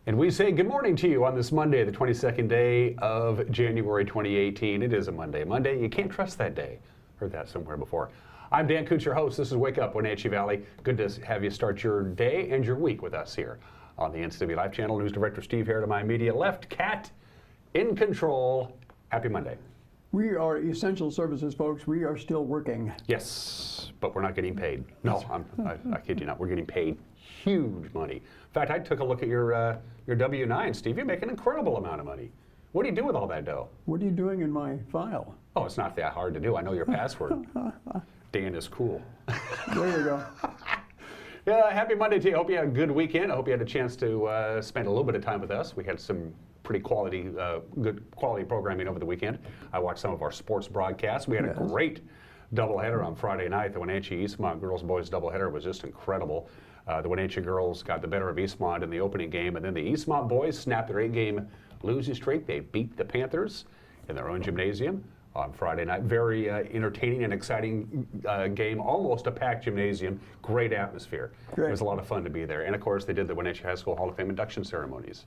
And we say good morning to you on this Monday, the 22nd day of January 2018. It is a Monday. Monday, you can't trust that day. Heard that somewhere before. I'm Dan Cooch, your host. This is Wake Up Wenatchee Valley. Good to have you start your day and your week with us here on the NCW Live channel. News Director Steve here to my immediate left. Cat in control. Happy Monday. We are essential services, folks. We are still working. Yes, but we're not getting paid. No, I kid you not. We're getting paid huge money. In fact, I took a look at your W-9, Steve. You make an incredible amount of money. What do you do with all that dough? What are you doing in my file? Oh, it's not that hard to do. I know your password. Dan is cool. There you go. Yeah, happy Monday to you. I hope you had a good weekend. I hope you had a chance to spend a little bit of time with us. We had some pretty good quality programming over the weekend. I watched some of our sports broadcasts. We had a great doubleheader on Friday night. The Wenatchee Eastmont girls-boys doubleheader was just incredible. The Wenatchee girls got the better of Eastmont in the opening game, and then the Eastmont boys snapped their 8-game losing streak. They beat the Panthers in their own gymnasium on Friday night. Very entertaining and exciting game, almost a packed gymnasium. Great atmosphere. Great. It was a lot of fun to be there. And of course, they did the Wenatchee High School Hall of Fame induction ceremonies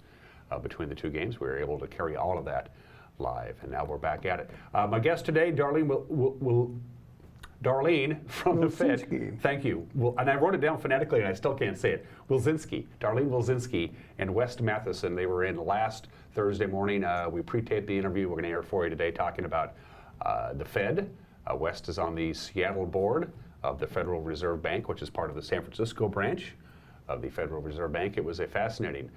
between the two games. We were able to carry all of that live, and now we're back at it. My guest today, Darlene from the Fed. Thank you. And I wrote it down phonetically, and I still can't say it. Wilczynski, Darlene Wilczynski, and Wes Matheson. They were in last Thursday morning. We pre-taped the interview. We're going to air for you today, talking about the Fed. West is on the Seattle board of the Federal Reserve Bank, which is part of the San Francisco branch of the Federal Reserve Bank. It was a fascinating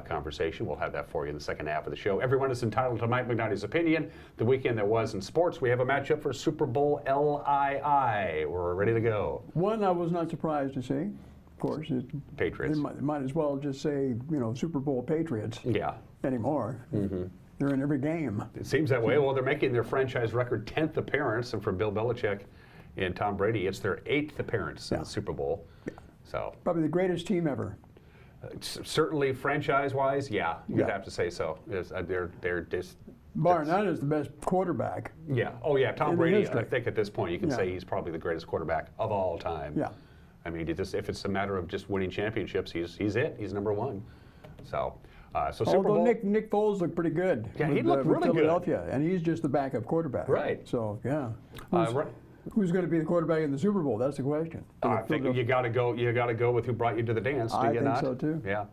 conversation. We'll have that for you in the second half of the show. Everyone is entitled to Mike McNally's opinion. The weekend that was in sports, we have a matchup for Super Bowl LII. We're ready to go. One I was not surprised to see, of course. Patriots. They might as well just say, Super Bowl Patriots. Yeah. Anymore. Mm-hmm. They're in every game. It seems that way. Well, they're making their franchise record 10th appearance, and for Bill Belichick and Tom Brady, it's their 8th appearance in the Super Bowl. Yeah. So probably the greatest team ever. Certainly, franchise-wise, you'd have to say so. They're just bar none is the best quarterback. Yeah. Oh yeah, Tom Brady. I think at this point you can say he's probably the greatest quarterback of all time. Yeah. I mean, if it's a matter of just winning championships, he's it. He's number one. So. Super Bowl. Nick Foles looked pretty good. Yeah, he looked really good. Philadelphia, and he's just the backup quarterback. Right. So who's going to be the quarterback in the Super Bowl? That's the question. I think you got to go. You got to go with who brought you to the dance. Do you not? I think so too. Yeah.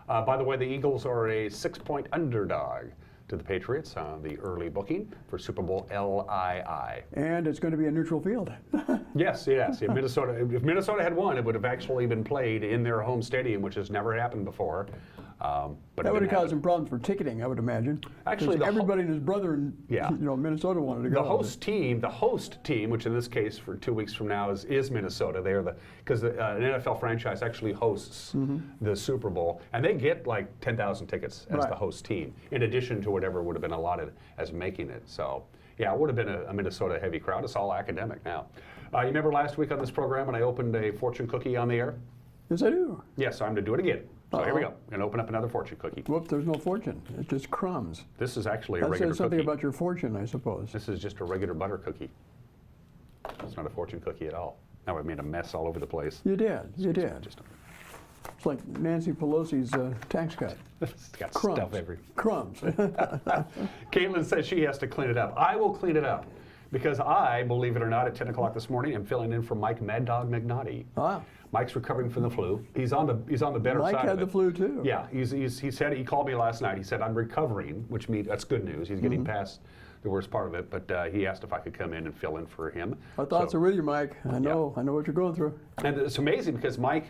By the way, the Eagles are a 6-point underdog to the Patriots on the early booking for Super Bowl LII. And it's going to be a neutral field. Yes. If Minnesota had won, it would have actually been played in their home stadium, which has never happened before. But that would have caused some problems for ticketing, I would imagine. Actually, everybody and his brother in Minnesota wanted to go. The host team, which in this case for 2 weeks from now is Minnesota. They're because an NFL franchise actually hosts the Super Bowl, and they get like 10,000 tickets as the host team, in addition to whatever would have been allotted as making it. So yeah, it would have been a Minnesota heavy crowd. It's all academic now. You remember last week on this program when I opened a fortune cookie on the air? Yes, I do. Yes, I'm going to do it again. So here we go. I'm going to open up another fortune cookie. Whoops, there's no fortune. It's just crumbs. This is actually a regular cookie. That says something about your fortune, I suppose. This is just a regular butter cookie. It's not a fortune cookie at all. Now I've made a mess all over the place. You did. It's like Nancy Pelosi's tax cut. It's got stuff everywhere. Crumbs. Caitlin says she has to clean it up. I will clean it up. Because I, believe it or not, at 10 o'clock this morning, am filling in for Mike Mad Dog McNaughty. Mike's recovering from the flu. He's on the better Mike side of it. Mike had the flu too. Yeah, he called me last night. He said I'm recovering, which means that's good news. He's getting past the worst part of it. But he asked if I could come in and fill in for him. Our thoughts are with you, Mike. I know what you're going through. And it's amazing because Mike,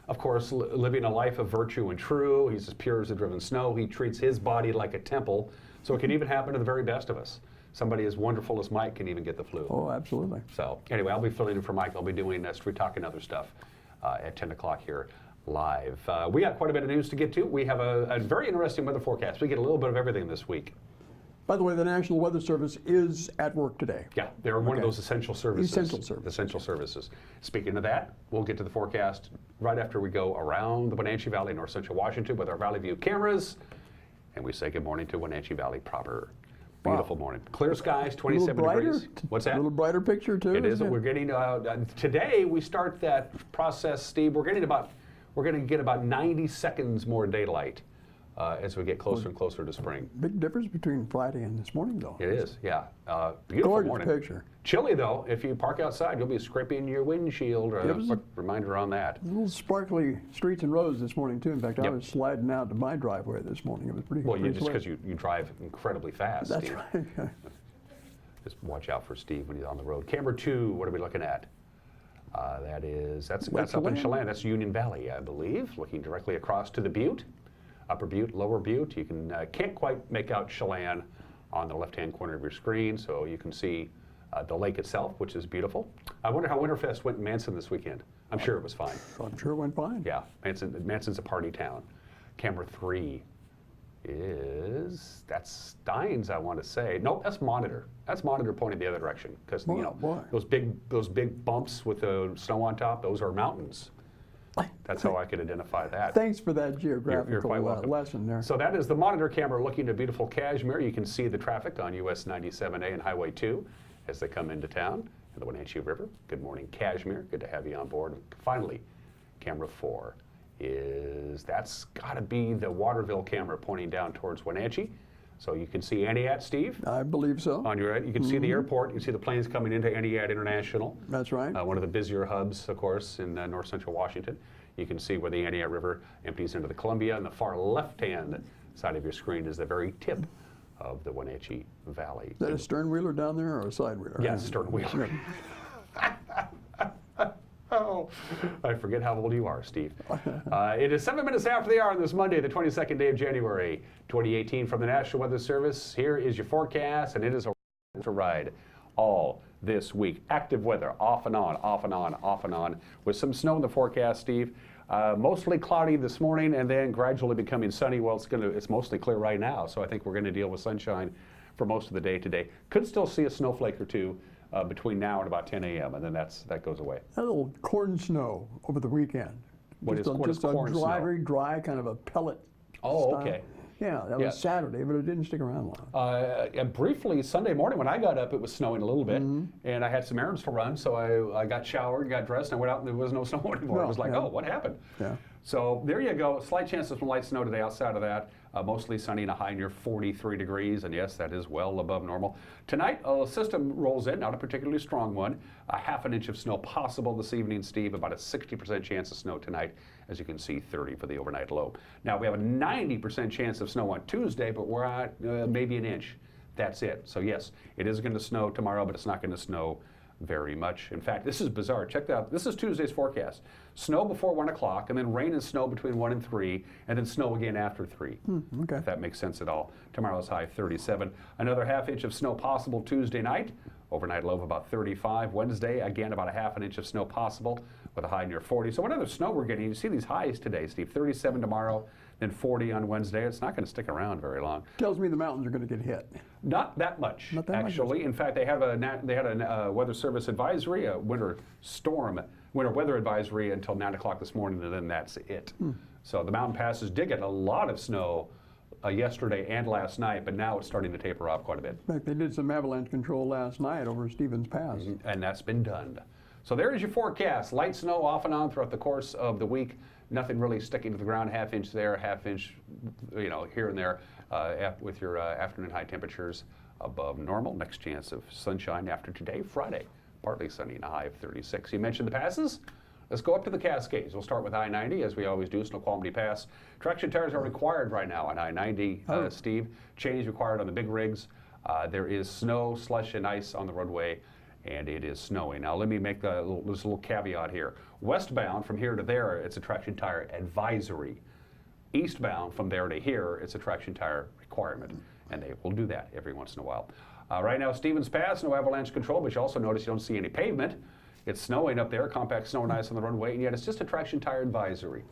of course, living a life of virtue and true. He's as pure as the driven snow. He treats his body like a temple. So it can even happen to the very best of us. Somebody as wonderful as Mike can even get the flu. Oh, absolutely. So anyway, I'll be filling in for Mike. I'll be doing Street Talk and other stuff at 10 o'clock here live. We got quite a bit of news to get to. We have a very interesting weather forecast. We get a little bit of everything this week. By the way, the National Weather Service is at work today. Yeah, they're one of those essential services. Essential services. Speaking of that, we'll get to the forecast right after we go around the Wenatchee Valley, North Central Washington with our Valley View cameras. And we say good morning to Wenatchee Valley proper. Beautiful morning. Clear skies, 27 degrees. What's that? A little brighter picture too. It is. We're getting today. We start that process, Steve. We're going to get about 90 seconds more daylight as we get closer and closer to spring. Big difference between Friday and this morning, though. It is, yeah. Beautiful Gorgeous morning. picture. Chilly, though. If you park outside, you'll be scraping your windshield. Reminder on that. Little sparkly streets and roads this morning, too. In fact, I was sliding out to my driveway this morning. It was pretty Well, pretty just slick. because you drive incredibly fast, That's Steve. right. Just watch out for Steve when he's on the road. Camera 2, what are we looking at? That's up in Chelan. That's Union Valley, I believe, looking directly across to the Butte. Upper Butte, Lower Butte. You can't quite make out Chelan on the left-hand corner of your screen, so you can see the lake itself, which is beautiful. I wonder how Winterfest went in Manson this weekend. I'm sure it was fine. I'm sure it went fine. Yeah, Manson's a party town. Camera 3 that's Steins, I want to say. Nope, that's Monitor. That's Monitor pointing the other direction, because those big bumps with the snow on top, those are mountains. That's how I could identify that. Thanks for that geographical You're quite welcome. lesson there. So that is the Monitor camera looking at beautiful Kashmir. You can see the traffic on US 97A and Highway 2 as they come into town and the Wenatchee River. Good morning, Kashmir. Good to have you on board. Finally, camera 4 that's got to be the Waterville camera pointing down towards Wenatchee. So you can see Aniat, Steve. I believe so. On your right, you can see the airport. You can see the planes coming into Aniat International. That's right. One of the busier hubs, of course, in north central Washington. You can see where the Aniat River empties into the Columbia. And the far left-hand side of your screen is the very tip of the Wenatchee Valley. Is that a stern wheeler down there or a side wheeler? Yeah, stern wheeler. Oh, I forget how old you are, Steve. It is 7 minutes after the hour on this Monday, the 22nd day of January, 2018. From the National Weather Service, here is your forecast, and it is a ride all this week. Active weather, off and on, off and on, off and on, with some snow in the forecast, Steve. Mostly cloudy this morning, and then gradually becoming sunny. Well, it's mostly clear right now, so I think we're going to deal with sunshine for most of the day today. Could still see a snowflake or two between now and about 10 a.m., and then that goes away. A little corn snow over the weekend. What is corn very dry, kind of a pellet. Oh, style. okay. Yeah, that was Saturday, but it didn't stick around long. And briefly, Sunday morning when I got up, it was snowing a little bit, and I had some errands to run, so I got showered, got dressed, and I went out, and there was no snow anymore. I was like, oh, what happened? Yeah. So there you go. Slight chance of some light snow today. Outside of that, mostly sunny and a high near 43 degrees, and yes, that is well above normal. Tonight, a system rolls in, not a particularly strong one. A half an inch of snow possible this evening, Steve. About a 60% chance of snow tonight. As you can see, 30 for the overnight low. Now, we have a 90% chance of snow on Tuesday, but we're at maybe an inch. That's it. So yes, it is going to snow tomorrow, but it's not going to snow very much. In fact, this is bizarre. Check that out. This is Tuesday's forecast. Snow before 1 o'clock, and then rain and snow between 1 and 3, and then snow again after 3. Okay. If that makes sense at all. Tomorrow's high 37. Another half inch of snow possible Tuesday night. Overnight low of about 35. Wednesday, again, about a half an inch of snow possible with a high near 40. So what other snow we're getting? You see these highs today, Steve. 37 tomorrow, then 40 on Wednesday. It's not going to stick around very long. Tells me the mountains are going to get hit. Not that much, Not that actually. much. In fact, they had a Weather Service advisory, a winter weather advisory until 9 o'clock this morning, and then that's it. So the mountain passes did get a lot of snow yesterday and last night, but now it's starting to taper off quite a bit. In fact, they did some avalanche control last night over Stevens Pass. And that's been done. So there is your forecast. Light snow off and on throughout the course of the week. Nothing really sticking to the ground. Half inch there, half inch, here and there, with your afternoon high temperatures above normal. Next chance of sunshine after today, Friday. Partly sunny and a high of 36. You mentioned the passes. Let's go up to the Cascades. We'll start with I-90, as we always do, Snoqualmie Pass. Traction tires are required right now on I-90, Steve. Change required on the big rigs. There is snow, slush, and ice on the roadway, and it is snowing. Now, let me make this little caveat here. Westbound, from here to there, it's a traction tire advisory. Eastbound, from there to here, it's a traction tire requirement, and they will do that every once in a while. Right now, Stevens Pass, no avalanche control, but you also notice you don't see any pavement. It's snowing up there, compact snow and ice on the runway, and yet it's just a traction tire advisory,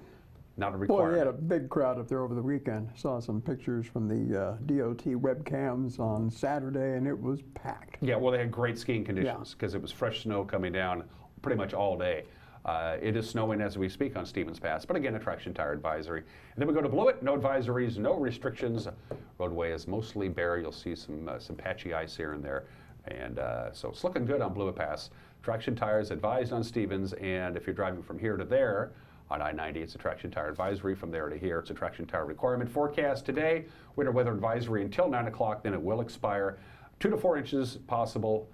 not a requirement. Boy, we had a big crowd up there over the weekend. Saw some pictures from the DOT webcams on Saturday, and it was packed. Yeah, well, they had great skiing conditions because it was fresh snow coming down pretty much all day. It is snowing as we speak on Stevens Pass, but again, a traction tire advisory. And then we go to Blewett, no advisories, no restrictions. Roadway is mostly bare. You'll see some patchy ice here and there. And so it's looking good on Blewett Pass. Traction tires advised on Stevens, and if you're driving from here to there On I-90, it's a traction tire advisory. From there to here, it's a traction tire requirement. Forecast today, winter weather advisory until 9 o'clock, then it will expire. 2 to 4 inches possible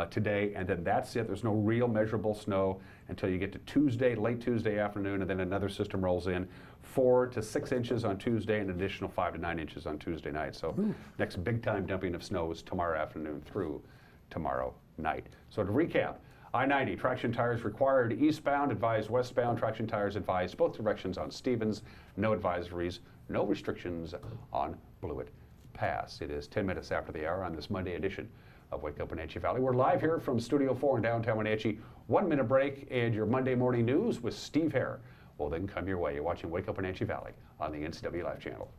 today, and then that's it. There's no real measurable snow until you get to Tuesday, late Tuesday afternoon, and then another system rolls in. 4 to 6 inches on Tuesday, and an additional 5 to 9 inches on Tuesday night. So next big time dumping of snow is tomorrow afternoon through tomorrow night. So to recap, I-90, traction tires required eastbound, advised westbound, traction tires advised both directions on Stevens, no advisories, no restrictions on Blewett Pass. It is 10 minutes after the hour on this Monday edition of Wake Up Wenatchee Valley. We're live here from Studio 4 in downtown Wenatchee. 1 minute break and your Monday morning news with Steve Hare will then come your way. You're watching Wake Up Wenatchee Valley on the NCW Live channel.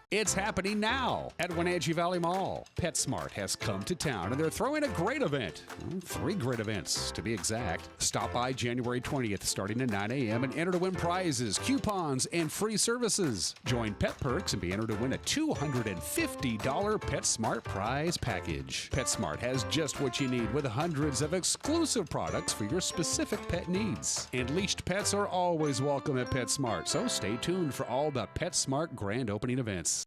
It's happening now at Wenatchee Valley Mall. PetSmart has come to town and they're throwing a great event. 3 great events to be exact. Stop by January 20th starting at 9 a.m. and enter to win prizes, coupons, and free services. Join Pet Perks and be entered to win a $250 PetSmart prize package. PetSmart has just what you need with hundreds of exclusive products for your specific pet needs. And leashed pets are always welcome at PetSmart, so stay tuned for all the PetSmart grand opening events.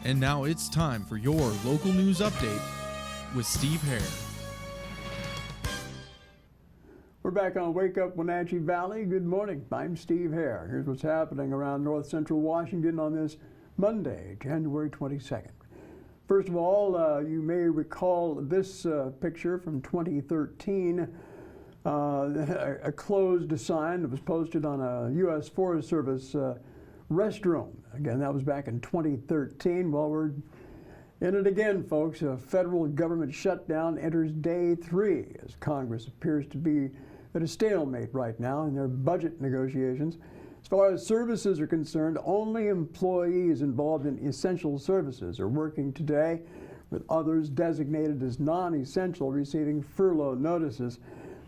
And now it's time for your local news update with Steve Hare. We're back on Wake Up Wenatchee Valley. Good morning. I'm Steve Hare. Here's what's happening around north central Washington on this Monday, January 22nd. First of all, you may recall this picture from 2013. A closed sign that was posted on a U.S. Forest Service restroom. Again, that was back in 2013. Well, we're in it again, folks. A federal government shutdown enters day 3 as Congress appears to be at a stalemate right now in their budget negotiations. As far as services are concerned, only employees involved in essential services are working today, with others designated as non-essential receiving furlough notices.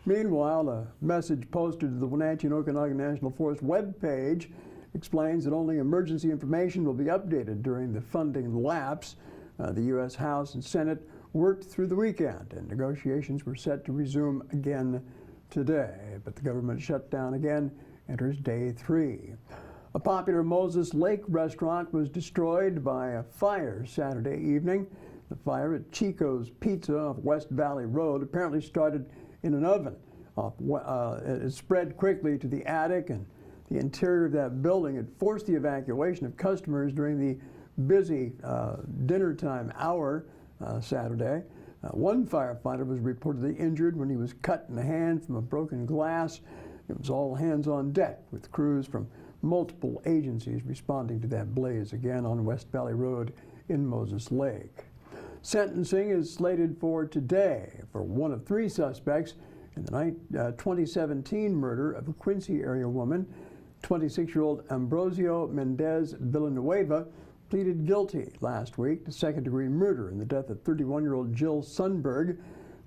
Meanwhile, a message posted to the Wenatchee and Okanagan National Forest webpage explains that only emergency information will be updated during the funding lapse. The U.S. House and Senate worked through the weekend, and negotiations were set to resume again today. But the government shutdown again enters day 3. A popular Moses Lake restaurant was destroyed by a fire Saturday evening. The fire at Chico's Pizza off West Valley Road apparently started in an oven. It spread quickly to the attic and the interior of that building. It forced the evacuation of customers during the busy dinner time hour Saturday. One firefighter was reportedly injured when he was cut in the hand from a broken glass. It was all hands on deck, with crews from multiple agencies responding to that blaze again on West Valley Road in Moses Lake. Sentencing is slated for today for one of 3 suspects in the 2017 murder of a Quincy area woman. 26-year-old Ambrosio Mendez Villanueva pleaded guilty last week to second-degree murder in the death of 31-year-old Jill Sundberg.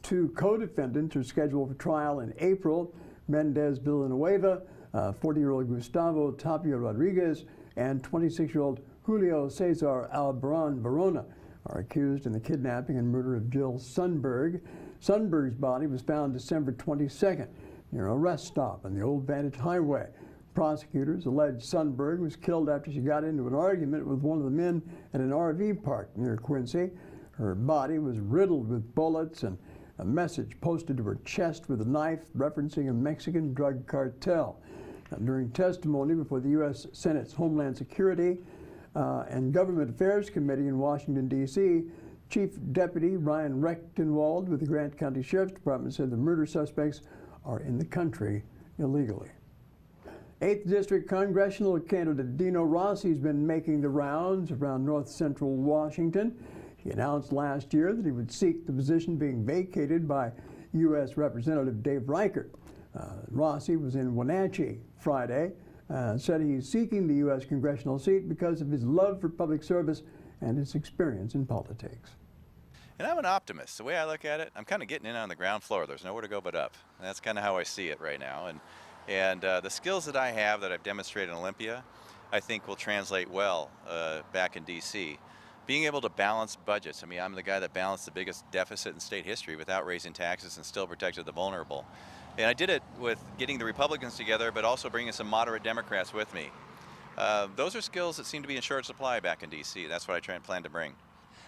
2 co-defendants are scheduled for trial in April. Mendez Villanueva, 40-year-old Gustavo Tapia Rodriguez, and 26-year-old Julio Cesar Albaran Verona are accused in the kidnapping and murder of Jill Sundberg. Sundberg's body was found December 22nd near a rest stop on the Old Vantage Highway. Prosecutors allege Sundberg was killed after she got into an argument with one of the men at an RV park near Quincy. Her body was riddled with bullets and a message posted to her chest with a knife referencing a Mexican drug cartel. Now, during testimony before the U.S. Senate's Homeland Security and Government Affairs Committee in Washington, D.C., Chief Deputy Ryan Rechtenwald with the Grant County Sheriff's Department said the murder suspects are in the country illegally. 8th District Congressional candidate Dino Rossi has been making the rounds around north central Washington. He announced last year that he would seek the position being vacated by U.S. Representative Dave Reichert. Rossi was in Wenatchee Friday, said he's seeking the U.S. congressional seat because of his love for public service and his experience in politics. And I'm an optimist. The way I look at it, I'm kind of getting in on the ground floor. There's nowhere to go but up. And that's kind of how I see it right now. And the skills that I have that I've demonstrated in Olympia, I think will translate well back in D.C. Being able to balance budgets. I mean, I'm the guy that balanced the biggest deficit in state history without raising taxes and still protected the vulnerable. And I did it with getting the Republicans together, but also bringing some moderate Democrats with me. Those are skills that seem to be in short supply back in D.C. That's what I plan to bring.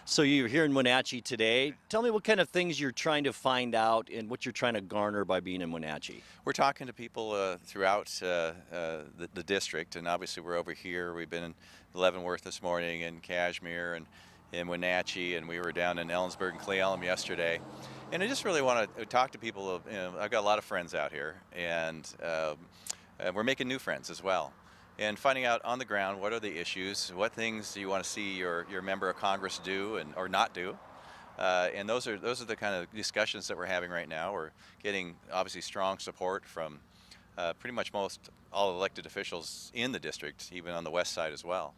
So you're here in Wenatchee today. Tell me what kind of things you're trying to find out and what you're trying to garner by being in Wenatchee. We're talking to people throughout the district, and obviously we're over here. We've been in Leavenworth this morning, and Cashmere, and in Wenatchee, and we were down in Ellensburg and Cle Elum yesterday. And I just really want to talk to people. I've got a lot of friends out here, and we're making new friends as well. And finding out on the ground, what are the issues, what things do you want to see your member of Congress do or not do. And those are the kind of discussions that we're having right now. We're getting obviously strong support from pretty much all elected officials in the district, even on the west side as well.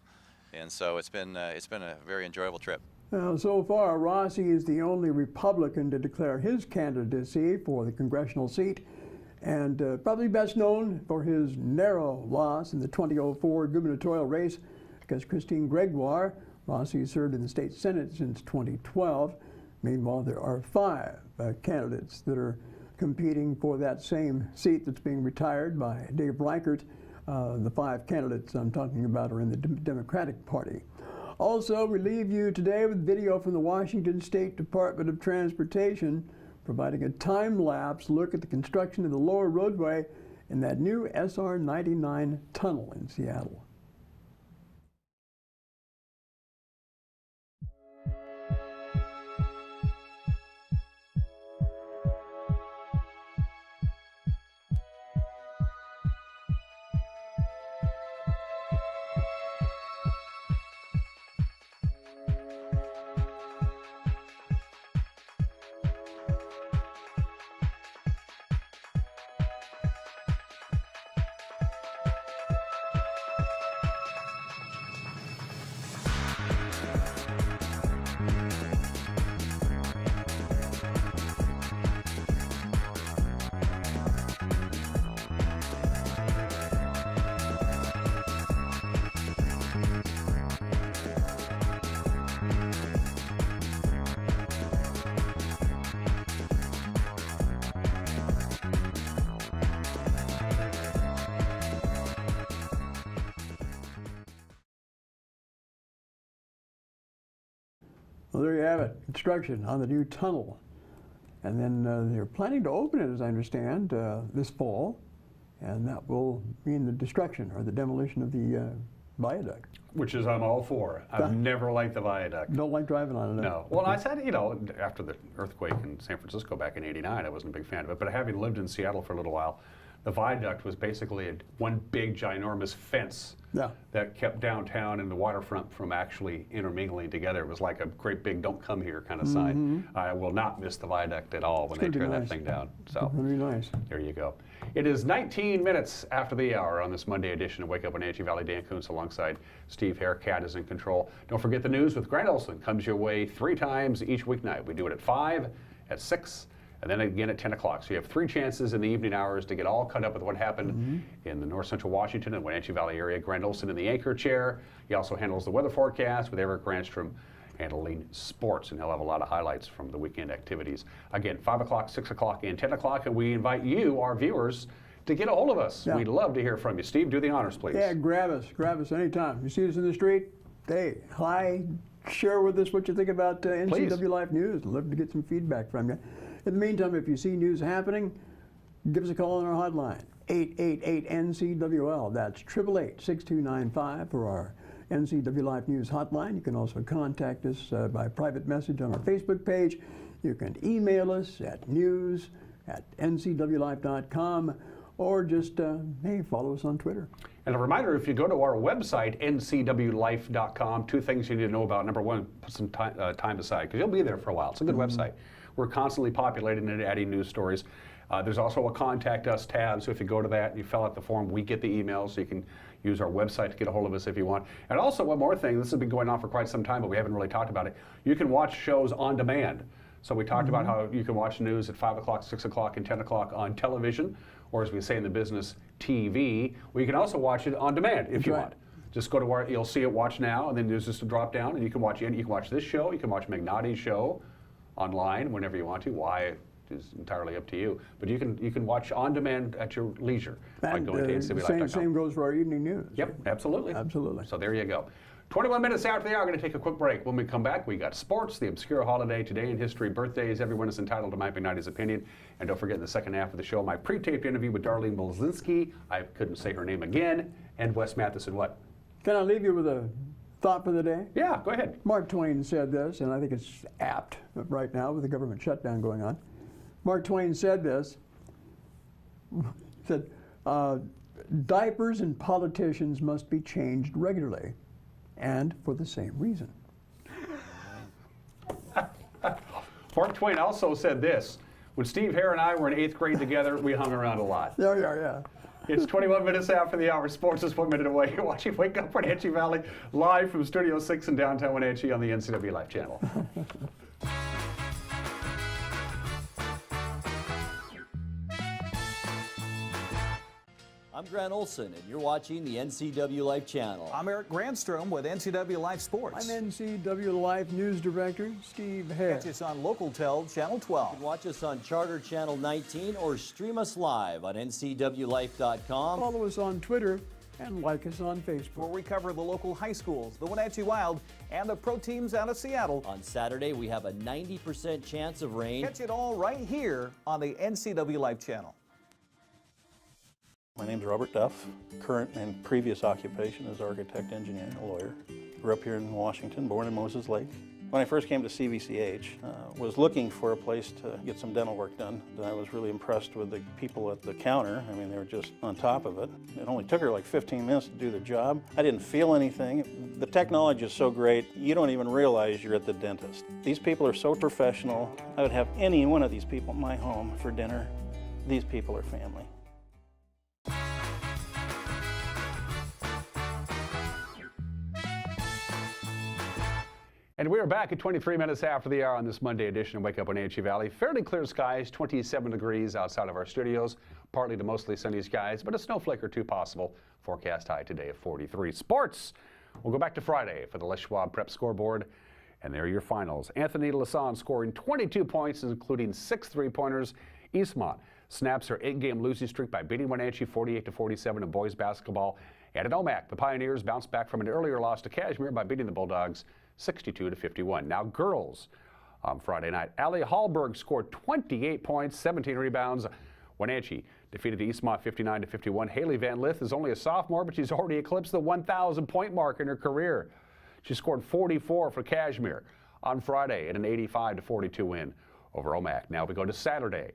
And so it's been a very enjoyable trip. So far, Rossi is the only Republican to declare his candidacy for the congressional seat, and probably best known for his narrow loss in the 2004 gubernatorial race against Christine Gregoire. Rossi served in the state Senate since 2012. Meanwhile, there are 5 candidates that are competing for that same seat that's being retired by Dave Reichert. The 5 candidates I'm talking about are in the Democratic Party. Also, we leave you today with video from the Washington State Department of Transportation, providing a time-lapse look at the construction of the lower roadway in that new SR 99 tunnel in Seattle. Well, there you have it, construction on the new tunnel. And then they're planning to open it, as I understand, this fall, and that will mean the destruction or the demolition of the viaduct. Which is I'm all for. I've never liked the viaduct. Don't like driving on it? No. Well, I said, after the earthquake in San Francisco back in '89, I wasn't a big fan of it. But having lived in Seattle for a little while, the viaduct was basically one big, ginormous fence that kept downtown and the waterfront from actually intermingling together. It was like a great big "don't come here" kind of sign. I will not miss the viaduct at all when they tear that thing down. So very nice. There you go. It is 19 minutes after the hour on this Monday edition of Wake Up Wenatchee Valley. Dan Kuntz alongside Steve Hare. Cat is in control. Don't forget the news with Grant Olson. Comes your way 3 times each weeknight. We do it at 5, at 6, and then again at 10 o'clock. So you have 3 chances in the evening hours to get all caught up with what happened in the north central Washington and Wenatchee Valley area. Grant Olson in the anchor chair. He also handles the weather forecast with Eric Granstrom handling sports, and he'll have a lot of highlights from the weekend activities. Again, 5 o'clock, 6 o'clock, and 10 o'clock, and we invite you, our viewers, to get a hold of us. We'd love to hear from you. Steve, do the honors, please. Yeah, grab us anytime. You see us in the street, hey, hi, share with us what you think about NCW Life News. Love to get some feedback from you. In the meantime, if you see news happening, give us a call on our hotline, 888-NCWL. That's 888-6295 for our NCW Life News hotline. You can also contact us by private message on our Facebook page. You can email us at news@ncwlife.com or just, hey, follow us on Twitter. And a reminder, if you go to our website, ncwlife.com, 2 things you need to know about. Number 1, put some time aside, because you'll be there for a while. It's a good website. We're constantly populating and adding news stories. There's also a Contact Us tab, so if you go to that and you fill out the form, we get the email, so you can use our website to get a hold of us if you want. And also, one more thing, this has been going on for quite some time, but we haven't really talked about it. You can watch shows on demand. So we talked about how you can watch news at 5 o'clock, 6 o'clock, and 10 o'clock on television, or as we say in the business, TV. Well, you can also watch it on demand if you want. Just go to where you'll see it, watch now, and then there's just a drop down, and you can watch it. You can watch this show, you can watch Magnati's show online whenever you want to. Why is entirely up to you. But you can watch on demand at your leisure by going to ncwlife.com. Same goes for our evening news. Yep, absolutely. Absolutely. So there you go. 21 minutes after the hour, we're going to take a quick break. When we come back, we got sports, the obscure holiday, today in history, birthdays. Everyone is entitled to Mike McKnighty's opinion. And don't forget, in the second half of the show, my pre-taped interview with Darlene Molzinski. I couldn't say her name again. And Wes Matheson. What? Can I leave you with a thought for the day? Yeah, go ahead. Mark Twain said this, and I think it's apt right now with the government shutdown going on. Mark Twain said this, said, diapers and politicians must be changed regularly, and for the same reason. Mark Twain also said this, when Steve Hare and I were in 8th grade together, we hung around a lot. Yeah. It's 21 minutes after the hour. Sports is 1 minute away. You're watching Wake Up Wenatchee Valley live from Studio 6 in downtown Wenatchee on the NCW Life channel. I'm Grant Olson, and you're watching the NCW Life channel. I'm Eric Grandstrom with NCW Life Sports. I'm NCW Life News Director Steve Hare. Catch us on LocalTel Channel You 12. can watch us on Charter Channel 19 or stream us live on ncwlife.com. Follow us on Twitter and like us on Where Facebook. we cover the local high schools, the Wenatchee Wild, and the pro teams out of Seattle. On Saturday, we have a 90% chance of rain. Catch it all right here on the NCW Life channel. My name's Robert Duff. Current and previous occupation is architect, engineer, and a lawyer. Grew up here in Washington, born in Moses Lake. When I first came to CVCH, was looking for a place to get some dental work done. I was really impressed with the people at the counter. I mean, they were just on top of it. It only took her like 15 minutes to do the job. I didn't feel anything. The technology is so great, you don't even realize you're at the dentist. These people are so professional. I would have any one of these people in my home for dinner. These people are family. And we are back at 23 minutes after the hour on this Monday edition of Wake Up Wenatchee Valley. Fairly clear skies, 27 degrees outside of our studios. Partly to mostly sunny skies, but a snowflake or two possible. Forecast high today of 43. Sports! We'll go back to Friday for the Les Schwab Prep Scoreboard. And there are your finals. Anthony Lasson scoring 22 points, including 6 3-pointers. Eastmont snaps her 8-game losing streak by beating Wenatchee 48-47 in boys basketball. And at Omak, the Pioneers bounced back from an earlier loss to Kashmir by beating the Bulldogs 62-51. Now girls on Friday night. Allie Hallberg scored 28 points, 17 rebounds. Wenatchee defeated Eastmont 59-51. Haley Van Lith is only a sophomore, but she's already eclipsed the 1,000-point mark in her career. She scored 44 for Kashmir on Friday in an 85-42 win over Omak. Now we go to Saturday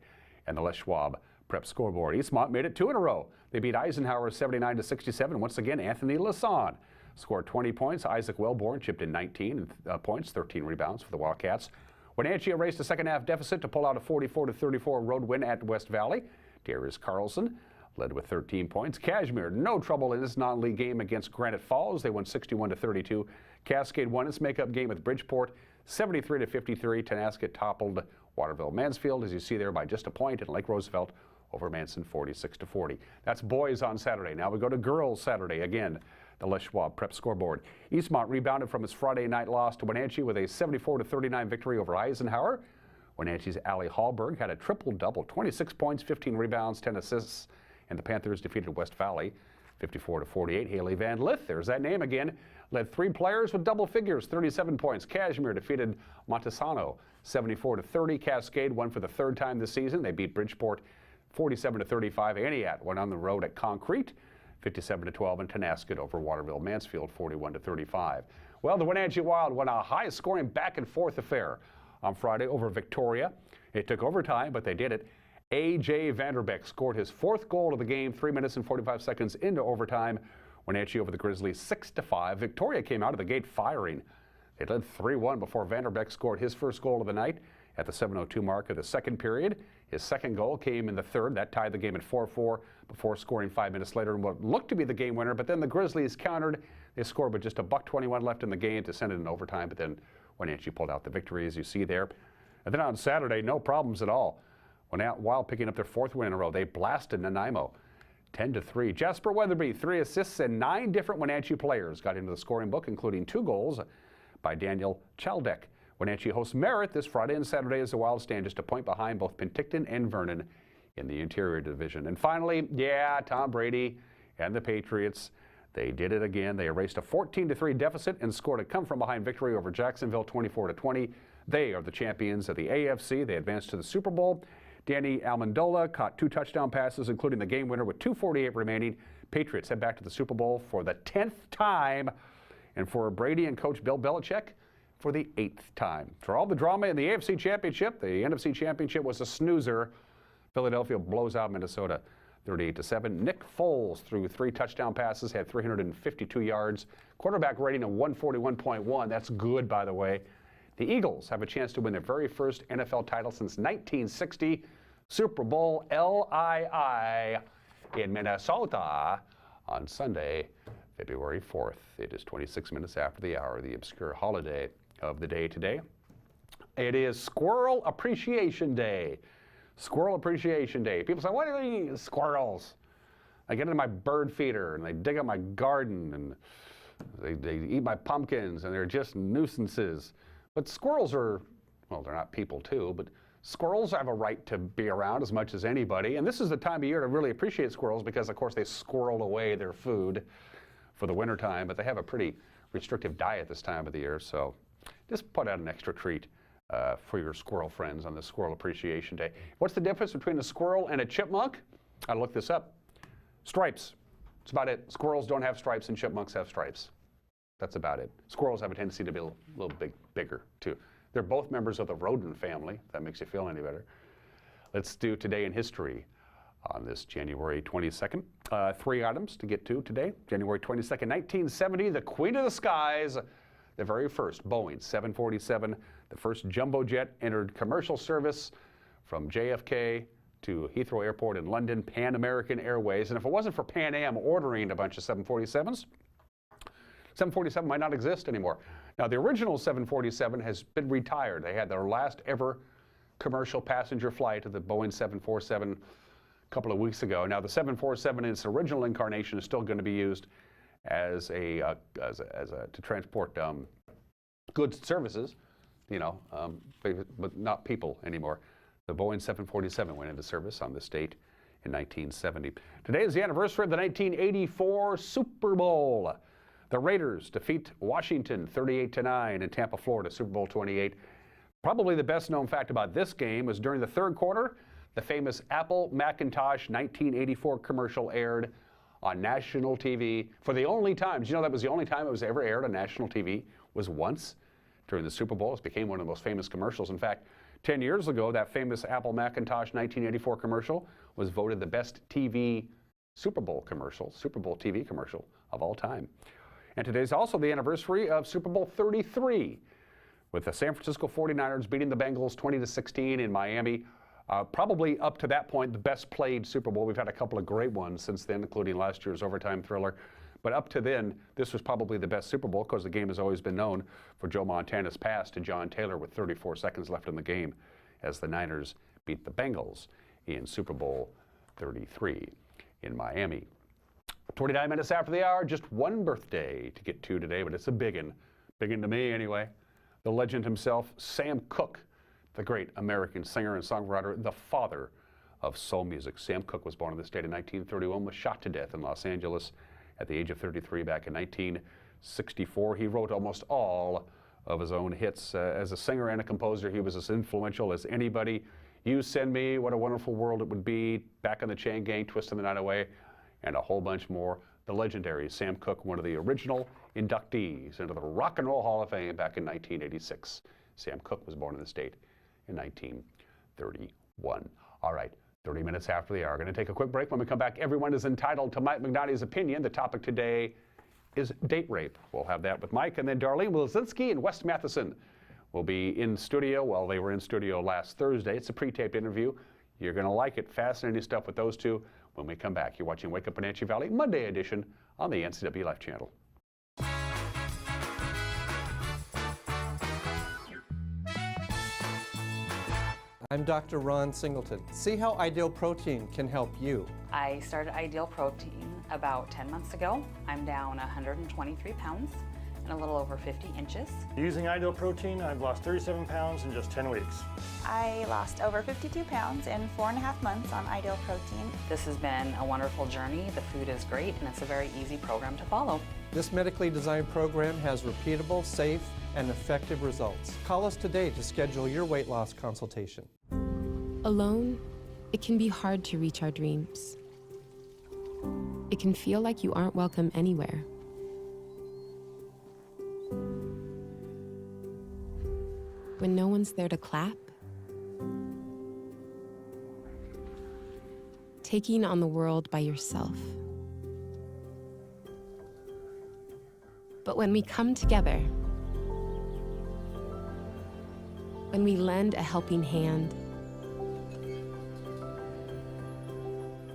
and the Les Schwab Prep Scoreboard. Eastmont made it 2 in a row. They beat Eisenhower 79-67. Once again, Anthony Lasson scored 20 points. Isaac Wellborn chipped in 19 points, 13 rebounds for the Wildcats. Wenatchee erased a second-half deficit to pull out a 44-34 road win at West Valley. Darius Carlson led with 13 points. Kashmir, no trouble in this non-league game against Granite Falls. They won 61-32. Cascade won its makeup game with Bridgeport 73-53. Tenasket toppled Waterville-Mansfield, as you see there, by just a point, and Lake Roosevelt over Manson 46-40. That's boys on Saturday. Now we go to girls Saturday again. The Les Schwab Prep Scoreboard. Eastmont rebounded from its Friday night loss to Wenatchee with a 74-39 victory over Eisenhower. Wenatchee's Allie Hallberg had a triple-double, 26 points, 15 rebounds, 10 assists, and the Panthers defeated West Valley 54-48. Haley Van Lith, there's that name again, led 3 players with double figures, 37 points. Kashmir defeated Montesano 74-30. Cascade won for the 3rd time this season. They beat Bridgeport 47-35. Aniat went on the road at Concrete 57-12, and Tenasket over Waterville-Mansfield 41-35. Well, the Wenatchee Wild won a high-scoring back-and-forth affair on Friday over Victoria. It took overtime, but they did it. A.J. Vanderbeek scored his 4th goal of the game 3 minutes and 45 seconds into overtime. Wenatchee over the Grizzlies 6-5. Victoria came out of the gate firing. They led 3-1 before Vanderbeck scored his first goal of the night at the 7:02 mark of the second period. His second goal came in the third. That tied the game at 4-4 before scoring 5 minutes later in what looked to be the game winner. But then the Grizzlies countered. They scored with just $1:21 left in the game to send it in overtime. But then Wenatchee pulled out the victory, as you see there. And then on Saturday, no problems at all. While picking up their fourth win in a row, they blasted Nanaimo 10-3. Jasper Weatherby, 3 assists, and 9 different Wenatchee players got into the scoring book, including 2 goals by Daniel Chaldek. Wenatchee hosts Merritt this Friday and Saturday as the Wild stand just a point behind both Penticton and Vernon in the Interior Division. And finally, Tom Brady and the Patriots, they did it again. They erased a 14-3 deficit and scored a come-from-behind victory over Jacksonville 24-20. They are the champions of the AFC. They advanced to the Super Bowl. Danny Amendola caught 2 touchdown passes, including the game winner with 2:48 remaining. Patriots head back to the Super Bowl for the 10th time. And for Brady and Coach Bill Belichick, for the 8th time. For all the drama in the AFC Championship, the NFC Championship was a snoozer. Philadelphia blows out Minnesota 38-7. Nick Foles threw 3 touchdown passes, had 352 yards. Quarterback rating of 141.1. That's good, by the way. The Eagles have a chance to win their very first NFL title since 1960. Super Bowl LII in Minnesota on Sunday, February 4th. It is 26 minutes after the hour, the obscure holiday of the day today. It is Squirrel Appreciation Day. Squirrel Appreciation Day. People say, what do they eat? Squirrels. I get into my bird feeder and they dig up my garden and they eat my pumpkins and they're just nuisances. But squirrels are, well, they're not people too, but squirrels have a right to be around as much as anybody. And this is the time of year to really appreciate squirrels because, of course, they squirrel away their food for the wintertime, but they have a pretty restrictive diet this time of the year. So just put out an extra treat for your squirrel friends on this Squirrel Appreciation Day. What's the difference between a squirrel and a chipmunk? I looked this up. Stripes. That's about it. Squirrels don't have stripes and chipmunks have stripes. That's about it. Squirrels have a tendency to be a little bigger, too. They're both members of the rodent family, if that makes you feel any better. Let's do Today in History on this January 22nd. 3 items to get to today. January 22nd, 1970, the Queen of the Skies, the very first Boeing 747, the first jumbo jet entered commercial service from JFK to Heathrow Airport in London, Pan American Airways. And if it wasn't for Pan Am ordering a bunch of 747s, 747 might not exist anymore. Now, the original 747 has been retired. They had their last ever commercial passenger flight of the Boeing 747 a couple of weeks ago. Now, the 747 in its original incarnation is still going to be used as to transport goods and services, but not people anymore. The Boeing 747 went into service on this date in 1970. Today is the anniversary of the 1984 Super Bowl. The Raiders defeat Washington 38-9 in Tampa, Florida, Super Bowl 28. Probably the best known fact about this game was during the third quarter, the famous Apple Macintosh 1984 commercial aired on national TV for the only time. Did you know that was the only time it was ever aired on national TV? Was once during the Super Bowl. It became one of the most famous commercials. In fact, 10 years ago, that famous Apple Macintosh 1984 commercial was voted the best TV Super Bowl TV commercial of all time. And today's also the anniversary of Super Bowl 33, with the San Francisco 49ers beating the Bengals 20-16 in Miami. Probably up to that point, the best played Super Bowl. We've had a couple of great ones since then, including last year's overtime thriller. But up to then, this was probably the best Super Bowl because the game has always been known for Joe Montana's pass to John Taylor with 34 seconds left in the game as the Niners beat the Bengals in Super Bowl 33 in Miami. 29 minutes after the hour, just one birthday to get to today, but it's a big one to me anyway. The legend himself, Sam Cooke, the great American singer and songwriter, the father of soul music. Sam Cooke was born in this state in 1931, was shot to death in Los Angeles at the age of 33 back in 1964. He wrote almost all of his own hits. As a singer and a composer, he was as influential as anybody. You Send Me, What a Wonderful World It Would Be, Back on the Chain Gang, Twisting the Night Away, and a whole bunch more. The legendary Sam Cooke, one of the original inductees into the Rock and Roll Hall of Fame back in 1986. Sam Cooke was born in the state in 1931. All right, 30 minutes after the hour. Going to take a quick break. When we come back, everyone is entitled to Mike McNally's opinion. The topic today is date rape. We'll have that with Mike. And then Darlene Wilczynski and Wes Matheson will be in studio. Well, they were in studio last Thursday. It's a pre-taped interview. You're going to like it. Fascinating stuff with those two. When we come back, you're watching Wake Up Wenatchee Valley, Monday edition on the NCW Life channel. I'm Dr. Ron Singleton. See how Ideal Protein can help you. I started Ideal Protein about 10 months ago. I'm down 123 pounds and a little over 50 inches. Using Ideal Protein, I've lost 37 pounds in just 10 weeks. I lost over 52 pounds in 4.5 months on Ideal Protein. This has been a wonderful journey. The food is great and it's a very easy program to follow. This medically designed program has repeatable, safe, and effective results. Call us today to schedule your weight loss consultation. Alone, it can be hard to reach our dreams. It can feel like you aren't welcome anywhere. When no one's there to clap. Taking on the world by yourself. But when we come together, when we lend a helping hand,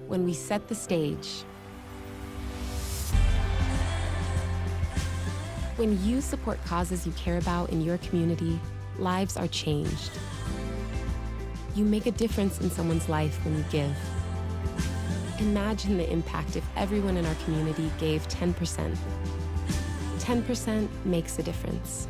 when we set the stage, when you support causes you care about in your community, lives are changed. You make a difference in someone's life when you give. Imagine the impact if everyone in our community gave 10%. 10% makes a difference.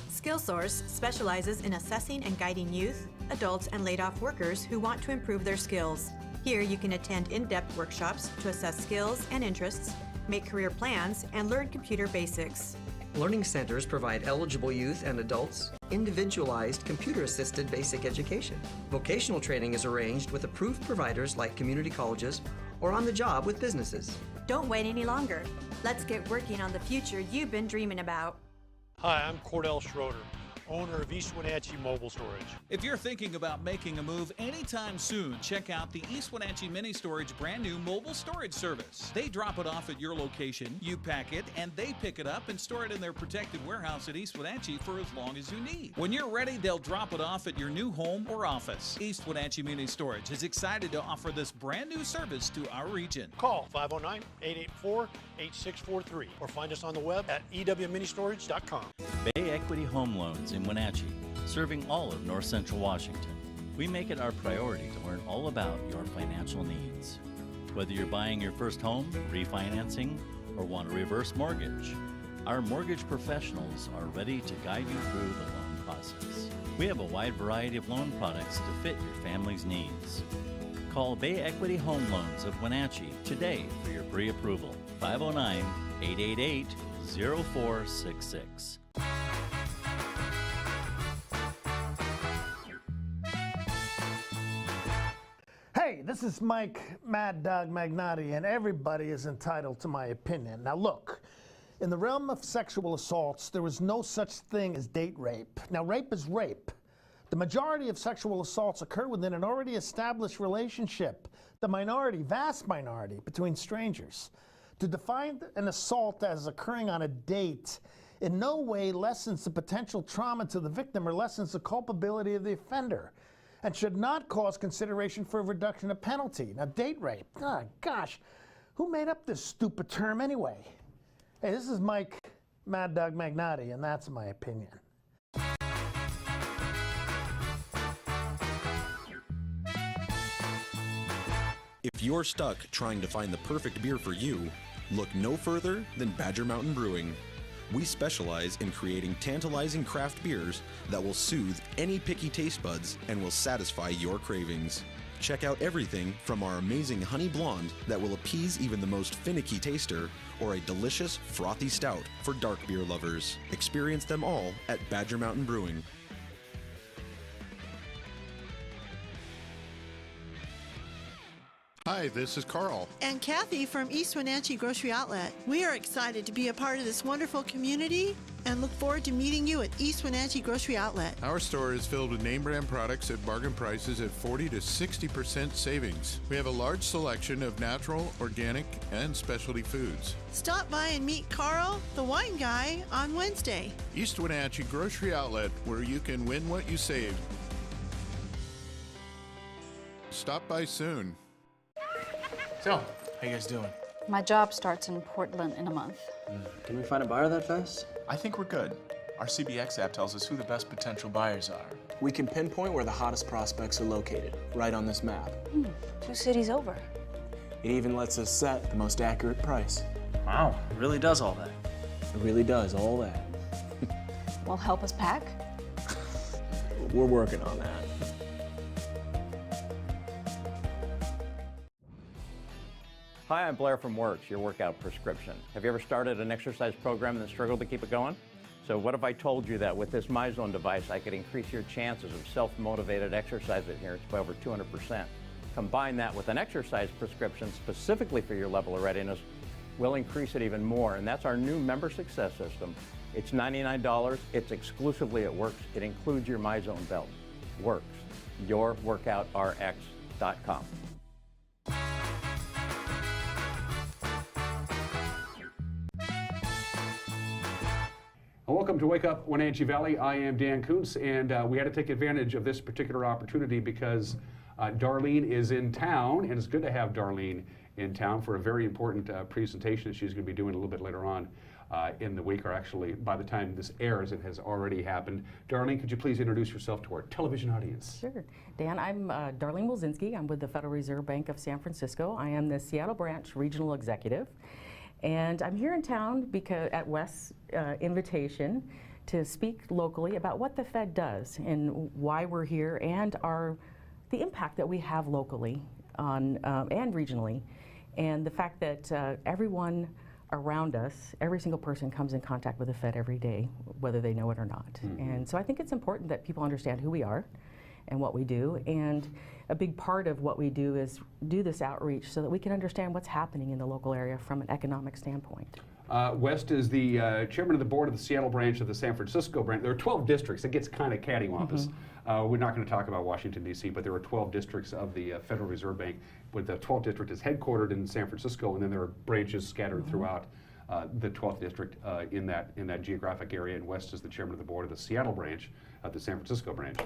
SkillSource specializes in assessing and guiding youth, adults, and laid-off workers who want to improve their skills. Here you can attend in-depth workshops to assess skills and interests, make career plans, and learn computer basics. Learning centers provide eligible youth and adults individualized computer-assisted basic education. Vocational training is arranged with approved providers like community colleges or on the job with businesses. Don't wait any longer. Let's get working on the future you've been dreaming about. Hi, I'm Cordell Schroeder, owner of East Wenatchee Mobile Storage. If you're thinking about making a move anytime soon, check out the East Wenatchee Mini Storage brand new mobile storage service. They drop it off at your location, you pack it, and they pick it up and store it in their protected warehouse at East Wenatchee for as long as you need. When you're ready, they'll drop it off at your new home or office. East Wenatchee Mini Storage is excited to offer this brand new service to our region. Call 509-884-8643 or find us on the web at ewministorage.com. Bay Equity Home Loans in Wenatchee, serving all of North Central Washington. We make it our priority to learn all about your financial needs. Whether you're buying your first home, refinancing, or want a reverse mortgage, our mortgage professionals are ready to guide you through the loan process. We have a wide variety of loan products to fit your family's needs. Call Bay Equity Home Loans of Wenatchee today for your pre-approval. 509-888-0466. Hey, this is Mike Mad Dog Magnotti, and everybody is entitled to my opinion. Now look, in the realm of sexual assaults, there is no such thing as date rape. Now rape is rape. The majority of sexual assaults occur within an already established relationship, the minority, vast minority, between strangers. To define an assault as occurring on a date in no way lessens the potential trauma to the victim or lessens the culpability of the offender, and should not cause consideration for a reduction of penalty. Now, date rape, oh, gosh, who made up this stupid term anyway? Hey, this is Mike Mad Dog Magnotti, and that's my opinion. If you're stuck trying to find the perfect beer for you, look no further than Badger Mountain Brewing. We specialize in creating tantalizing craft beers that will soothe any picky taste buds and will satisfy your cravings. Check out everything from our amazing honey blonde that will appease even the most finicky taster, or a delicious frothy stout for dark beer lovers. Experience them all at Badger Mountain Brewing. Hi, this is Carl. And Kathy from East Wenatchee Grocery Outlet. We are excited to be a part of this wonderful community and look forward to meeting you at East Wenatchee Grocery Outlet. Our store is filled with name brand products at bargain prices at 40 to 60% savings. We have a large selection of natural, organic, and specialty foods. Stop by and meet Carl, the wine guy, on Wednesday. East Wenatchee Grocery Outlet, where you can win what you save. Stop by soon. So, how you guys doing? My job starts in Portland in a month. Can we find a buyer that fast? I think we're good. Our CBX app tells us who the best potential buyers are. We can pinpoint where the hottest prospects are located, right on this map. 2 cities over. It even lets us set the most accurate price. Wow, it really does all that. It really does all that. Well, help us pack? We're working on that. Hi, I'm Blair from Works, your workout prescription. Have you ever started an exercise program and struggled to keep it going? So what if I told you that with this MyZone device, I could increase your chances of self-motivated exercise adherence by over 200%. Combine that with an exercise prescription specifically for your level of readiness, we'll increase it even more. And that's our new member success system. It's $99, it's exclusively at Works. It includes your MyZone belt. Works, yourworkoutrx.com. Welcome to Wake Up Wenatchee Valley. I am Dan Kuntz, and we had to take advantage of this particular opportunity because Darlene is in town, and it's good to have Darlene in town for a very important presentation that she's going to be doing a little bit later on in the week, or actually by the time this airs, it has already happened. Darlene, could you please introduce yourself to our television audience? Sure. Dan, I'm Darlene Wilczynski. I'm with the Federal Reserve Bank of San Francisco. I am the Seattle Branch Regional Executive. And I'm here in town because at West's invitation to speak locally about what the Fed does and why we're here and the impact that we have locally on, and regionally, and the fact that everyone around us, every single person comes in contact with the Fed every day, whether they know it or not. And so I think it's important that people understand who we are and what we do, and a big part of what we do is do this outreach so that we can understand what's happening in the local area from an economic standpoint. West is the chairman of the board of the Seattle branch of the San Francisco branch. There are 12 districts. It gets kind of cattywampus. We're not going to talk about Washington, D.C., but there are 12 districts of the Federal Reserve Bank, with the 12th district is headquartered in San Francisco, and then there are branches scattered throughout the 12th district in that geographic area. And West is the chairman of the board of the Seattle branch of the San Francisco branch.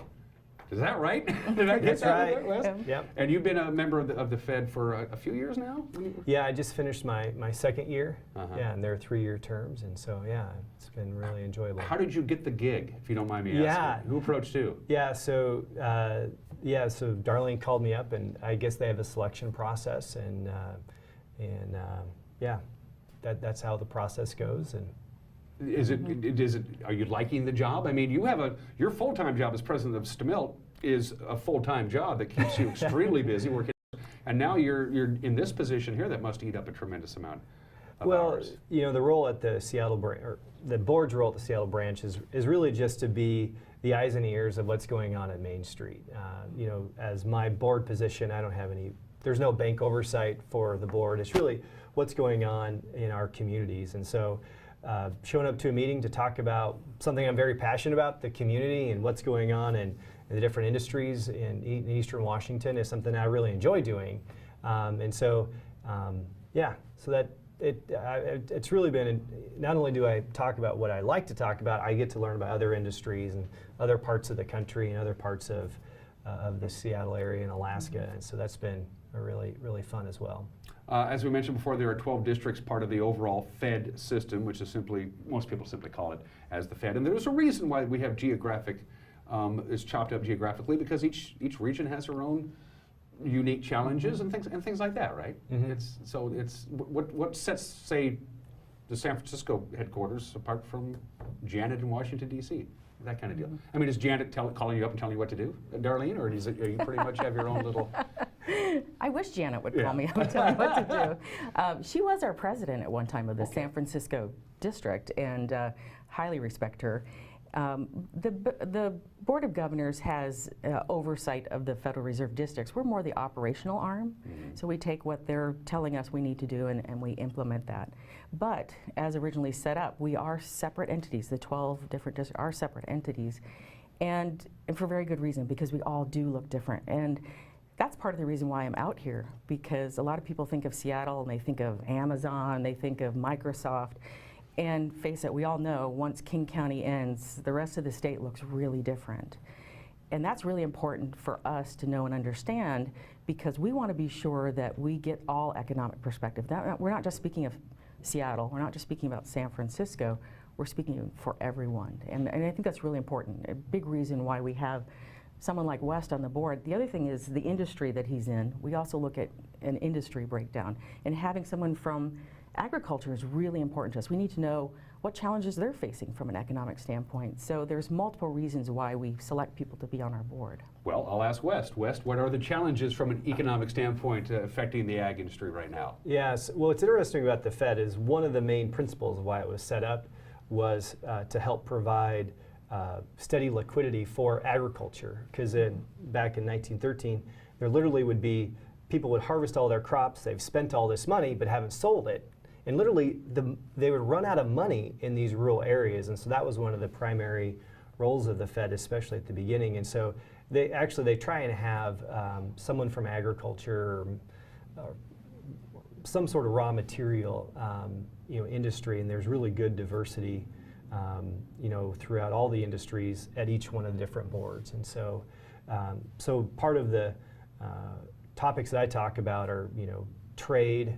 Is that right? Did I get that right, Wes? Yep. And you've been a member of the Fed for a few years now? Yeah, I just finished my second year. Yeah, and they're 3-year terms, and so yeah, it's been really enjoyable. How did you get the gig, if you don't mind me asking? Who approached you? Yeah, so Darlene called me up, and I guess they have a selection process, and yeah, that's how the process goes. And are you liking the job? I mean, your full-time job as president of STMILT is a full-time job that keeps you extremely busy working, and now you're in this position here that must eat up a tremendous amount of hours. You know, the role at the Seattle branch, or the board's role at the Seattle branch is really just to be the eyes and ears of what's going on at Main Street. You know, as my board position, I don't have there's no bank oversight for the board. It's really what's going on in our communities, and so showing up to a meeting to talk about something I'm very passionate about, the community and what's going on in the different industries in Eastern Washington, is something I really enjoy doing. And so, yeah, so that it's really been, not only do I talk about what I like to talk about, I get to learn about other industries and other parts of the country and other parts of the Seattle area and Alaska. And so that's been really, really fun as well. As we mentioned before, there are 12 districts part of the overall Fed system, which is most people simply call it as the Fed. And there's a reason why we have geographic, is chopped up geographically, because each region has their own unique challenges and things like that, right? It's what sets, say, the San Francisco headquarters apart from Janet in Washington, D.C., that kind of deal. I mean, is Janet calling you up and telling you what to do, Darlene, or are you pretty much have your own little... I wish Janet would call me up and tell me what to do. She was our president at one time of the San Francisco district, and highly respect her. The Board of Governors has oversight of the Federal Reserve districts. We're more the operational arm, so we take what they're telling us we need to do and we implement that. But as originally set up, we are separate entities. The 12 different districts are separate entities, and for very good reason, because we all do look different. And that's part of the reason why I'm out here, because a lot of people think of Seattle and they think of Amazon, they think of Microsoft. And face it, we all know once King County ends, the rest of the state looks really different. And that's really important for us to know and understand, because we want to be sure that we get all economic perspective. We're not just speaking of Seattle, we're not just speaking about San Francisco, we're speaking for everyone. And I think that's really important, a big reason why we have someone like West on the board. The other thing is the industry that he's in. We also look at an industry breakdown, and having someone from agriculture is really important to us. We need to know what challenges they're facing from an economic standpoint. So there's multiple reasons why we select people to be on our board. Well, I'll ask West. West, what are the challenges from an economic standpoint affecting the ag industry right now? Yes, well, what's interesting about the Fed is one of the main principles of why it was set up was to help provide steady liquidity for agriculture. Because back in 1913, there literally would be, people would harvest all their crops, they've spent all this money but haven't sold it. And literally, they would run out of money in these rural areas, and so that was one of the primary roles of the Fed, especially at the beginning. And so they try and have someone from agriculture, or some sort of raw material, industry, and there's really good diversity, throughout all the industries at each one of the different boards. And so, part of the topics that I talk about are, trade.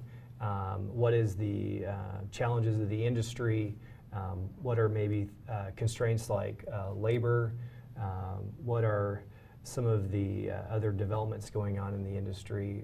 What is the challenges of the industry? What are maybe constraints like labor? What are some of the other developments going on in the industry?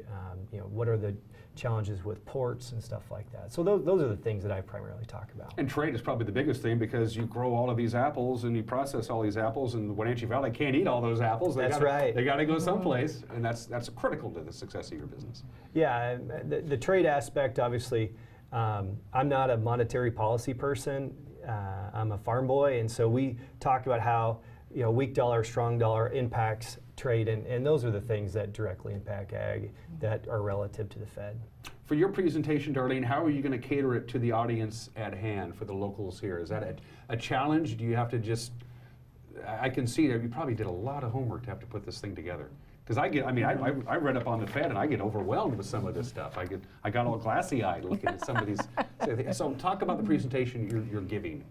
What are the challenges with ports and stuff like that? So those are the things that I primarily talk about. And trade is probably the biggest thing, because you grow all of these apples and you process all these apples, and the Wenatchee Valley can't eat all those apples. They gotta go someplace, and that's critical to the success of your business. Yeah, the trade aspect, obviously, I'm not a monetary policy person. I'm a farm boy, and so we talk about how weak dollar, strong dollar impacts trade, and those are the things that directly impact ag that are relative to the Fed. For your presentation, Darlene, how are you going to cater it to the audience at hand for the locals here? Is that a challenge? Do you have to just, I can see that you probably did a lot of homework to have to put this thing together. Because I read up on the Fed and I get overwhelmed with some of this stuff. I got all glassy-eyed looking at some of these. So talk about the presentation you're giving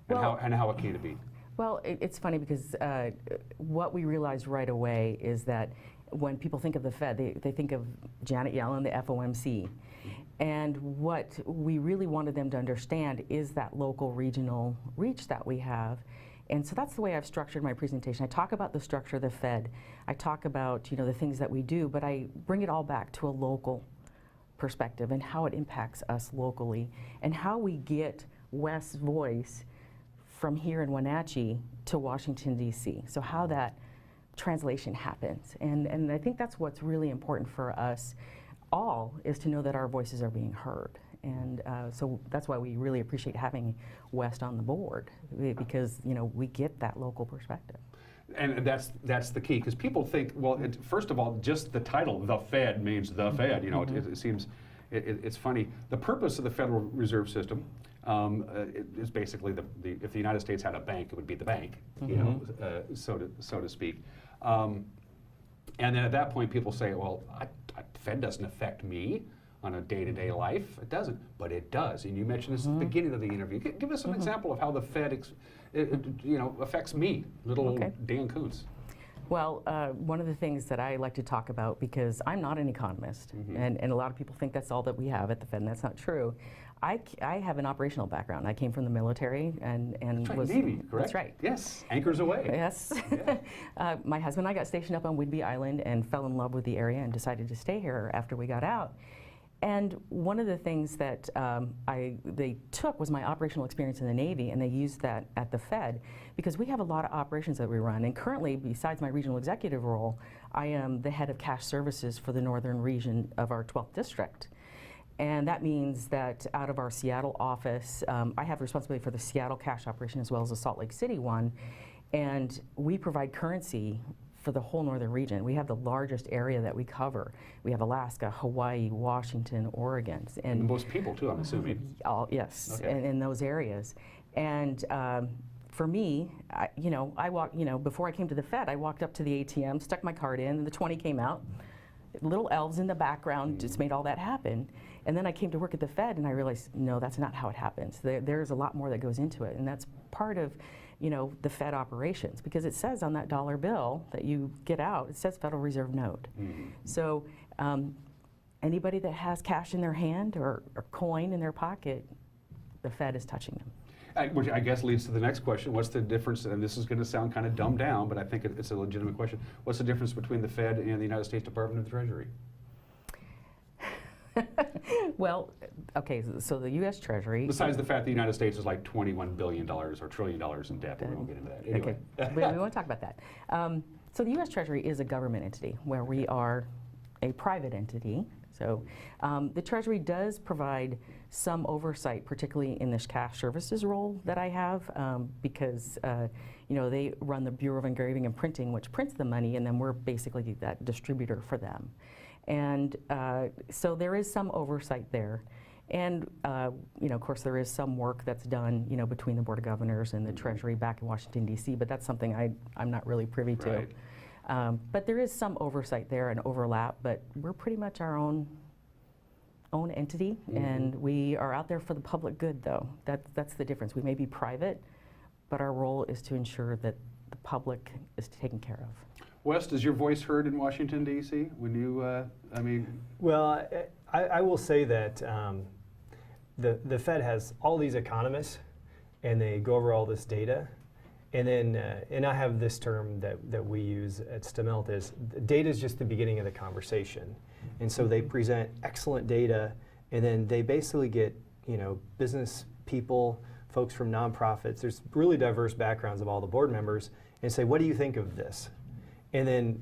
and how it came to be. Well, it's funny because what we realized right away is that when people think of the Fed, they think of Janet Yellen, the FOMC. And what we really wanted them to understand is that local, regional reach that we have. And so that's the way I've structured my presentation. I talk about the structure of the Fed. I talk about the things that we do, but I bring it all back to a local perspective and how it impacts us locally and how we get West's voice from here in Wenatchee to Washington, D.C. So how that translation happens. And I think that's what's really important for us all, is to know that our voices are being heard. And so that's why we really appreciate having West on the board, because we get that local perspective. And that's the key, because people think, well, first of all, just the title, the Fed, means the Fed. It seems, it's funny. The purpose of the Federal Reserve System is basically if the United States had a bank, it would be the bank, so to speak. And then at that point, people say, well, the Fed doesn't affect me on a day-to-day life. It doesn't, but it does. And you mentioned this at the beginning of the interview. Give us an example of how the Fed affects me, little Dan Kuntz. Well, one of the things that I like to talk about, because I'm not an economist, and a lot of people think that's all that we have at the Fed, and that's not true. I have an operational background. I came from the military and was Navy, correct? That's right. Yes, anchors away. Yes. Yeah. My husband and I got stationed up on Whidbey Island and fell in love with the area and decided to stay here after we got out. And one of the things that they took was my operational experience in the Navy, and they used that at the Fed, because we have a lot of operations that we run. And currently, besides my regional executive role, I am the head of cash services for the northern region of our 12th district. And that means that out of our Seattle office, I have responsibility for the Seattle cash operation as well as the Salt Lake City one. And we provide currency for the whole northern region. We have the largest area that we cover. We have Alaska, Hawaii, Washington, Oregon. And the most people too, I'm assuming. Yes, okay. in those areas. And for me, I walked, before I came to the Fed, I walked up to the ATM, stuck my card in, and the 20 came out. Little elves in the background just made all that happen. And then I came to work at the Fed and I realized, no, that's not how it happens. There's a lot more that goes into it, and that's part of the Fed operations, because it says on that dollar bill that you get out, it says Federal Reserve note. So anybody that has cash in their hand or coin in their pocket, the Fed is touching them. Which I guess leads to the next question. What's the difference, and this is going to sound kind of dumbed down, but I think it's a legitimate question. What's the difference between the Fed and the United States Department of the Treasury? Well, okay, so the U.S. Treasury... Besides the fact the United States is like $21 billion or $1 trillion in debt, we won't get into that. Anyway. Okay, we won't talk about that. So the U.S. Treasury is a government entity, where we are a private entity. So the Treasury does provide some oversight, particularly in this cash services role that I have, because they run the Bureau of Engraving and Printing, which prints the money, and then we're basically that distributor for them. And so there is some oversight there. And of course, there is some work that's done, between the Board of Governors and the Treasury back in Washington, D.C., but that's something I'm not really privy to. Right. But there is some oversight there and overlap, but we're pretty much our own entity, and we are out there for the public good, though. That's the difference. We may be private, but our role is to ensure that the public is taken care of. Wes, is your voice heard in Washington, D.C. when you, Well, I will say that the Fed has all these economists, and they go over all this data. And then, and I have this term that we use at Stemelt is, data is just the beginning of the conversation. And so they present excellent data, and then they basically get, business people, folks from nonprofits, there's really diverse backgrounds of all the board members, and say, what do you think of this? And then,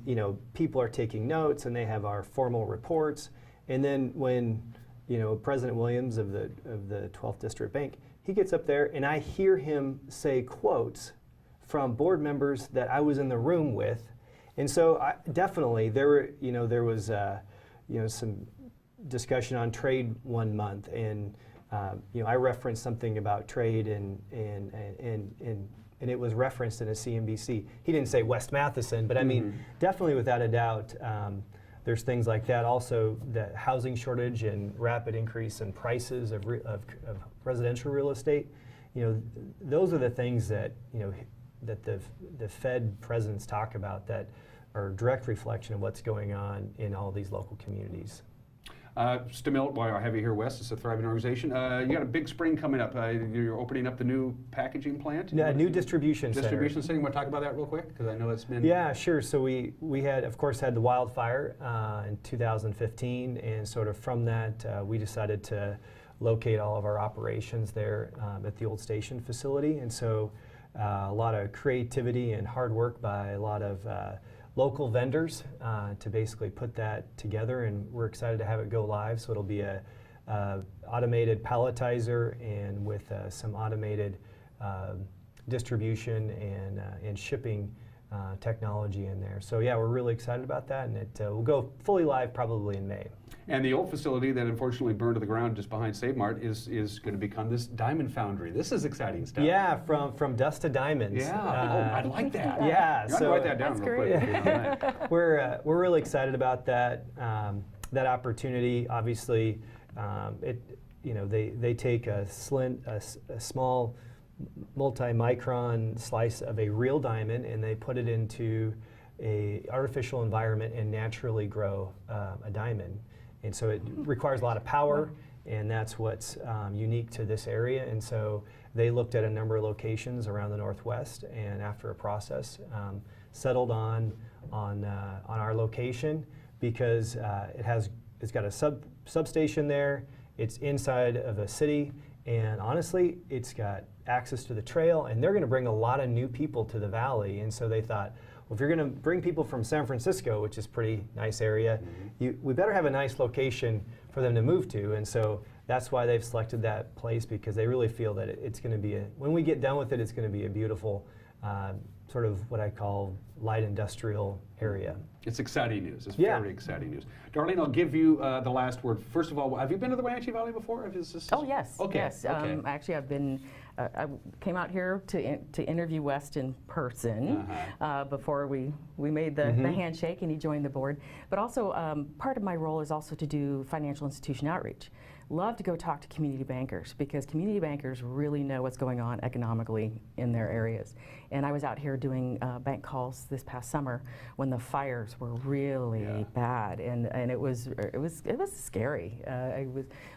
people are taking notes, and they have our formal reports. And then when, President Williams of the 12th District Bank, he gets up there, and I hear him say quotes from board members that I was in the room with. And so definitely there was some discussion on trade one month, and I referenced something about trade, and it was referenced in a CNBC. He didn't say West Matheson, but I mean, definitely without a doubt, there's things like that. Also, the housing shortage and rapid increase in prices of residential real estate. Those are the things that that the Fed presidents talk about that are a direct reflection of what's going on in all these local communities. Stemelt, while I have you here, Wes, it's a thriving organization. You got a big spring coming up. You're opening up the new packaging plant? Yeah, new distribution center. Distribution center. You want to talk about that real quick? Because I know it's been... Yeah, sure. So we had, of course, had the wildfire in 2015, and sort of from that, we decided to locate all of our operations there at the old station facility. And so a lot of creativity and hard work by a lot of local vendors to basically put that together, and we're excited to have it go live. So it'll be a automated palletizer, and with some automated distribution and shipping technology in there. So yeah, we're really excited about that, and it will go fully live probably in May. And the old facility that unfortunately burned to the ground just behind Save Mart is going to become this diamond foundry. This is exciting stuff. Yeah, from dust to diamonds. Yeah, I like that. Yeah, you so write that down real quick. We're really excited about that that opportunity. Obviously, they take a small multi-micron slice of a real diamond, and they put it into a artificial environment and naturally grow a diamond. And so it requires a lot of power, and that's what's unique to this area. And so they looked at a number of locations around the Northwest, and after a process, settled on our location because it's got a substation there. It's inside of a city, and honestly, it's got access to the trail, and they're going to bring a lot of new people to the valley. And so they thought, Well, if you're going to bring people from San Francisco, which is a pretty nice area, we better have a nice location for them to move to. And so that's why they've selected that place, because they really feel that it's going to be, when we get done with it, it's going to be a beautiful sort of what I call light industrial area. It's exciting news. It's very exciting news. Darlene, I'll give you the last word. First of all, have you been to the Wenatchee Valley before? Oh, yes. Okay. Yes. Okay. Actually, I've been. I came out here to interview West in person before we made the handshake and he joined the board. But also, part of my role is also to do financial institution outreach. Love to go talk to community bankers, because community bankers really know what's going on economically in their areas. And I was out here doing bank calls this past summer when the fires were really bad, and it was scary.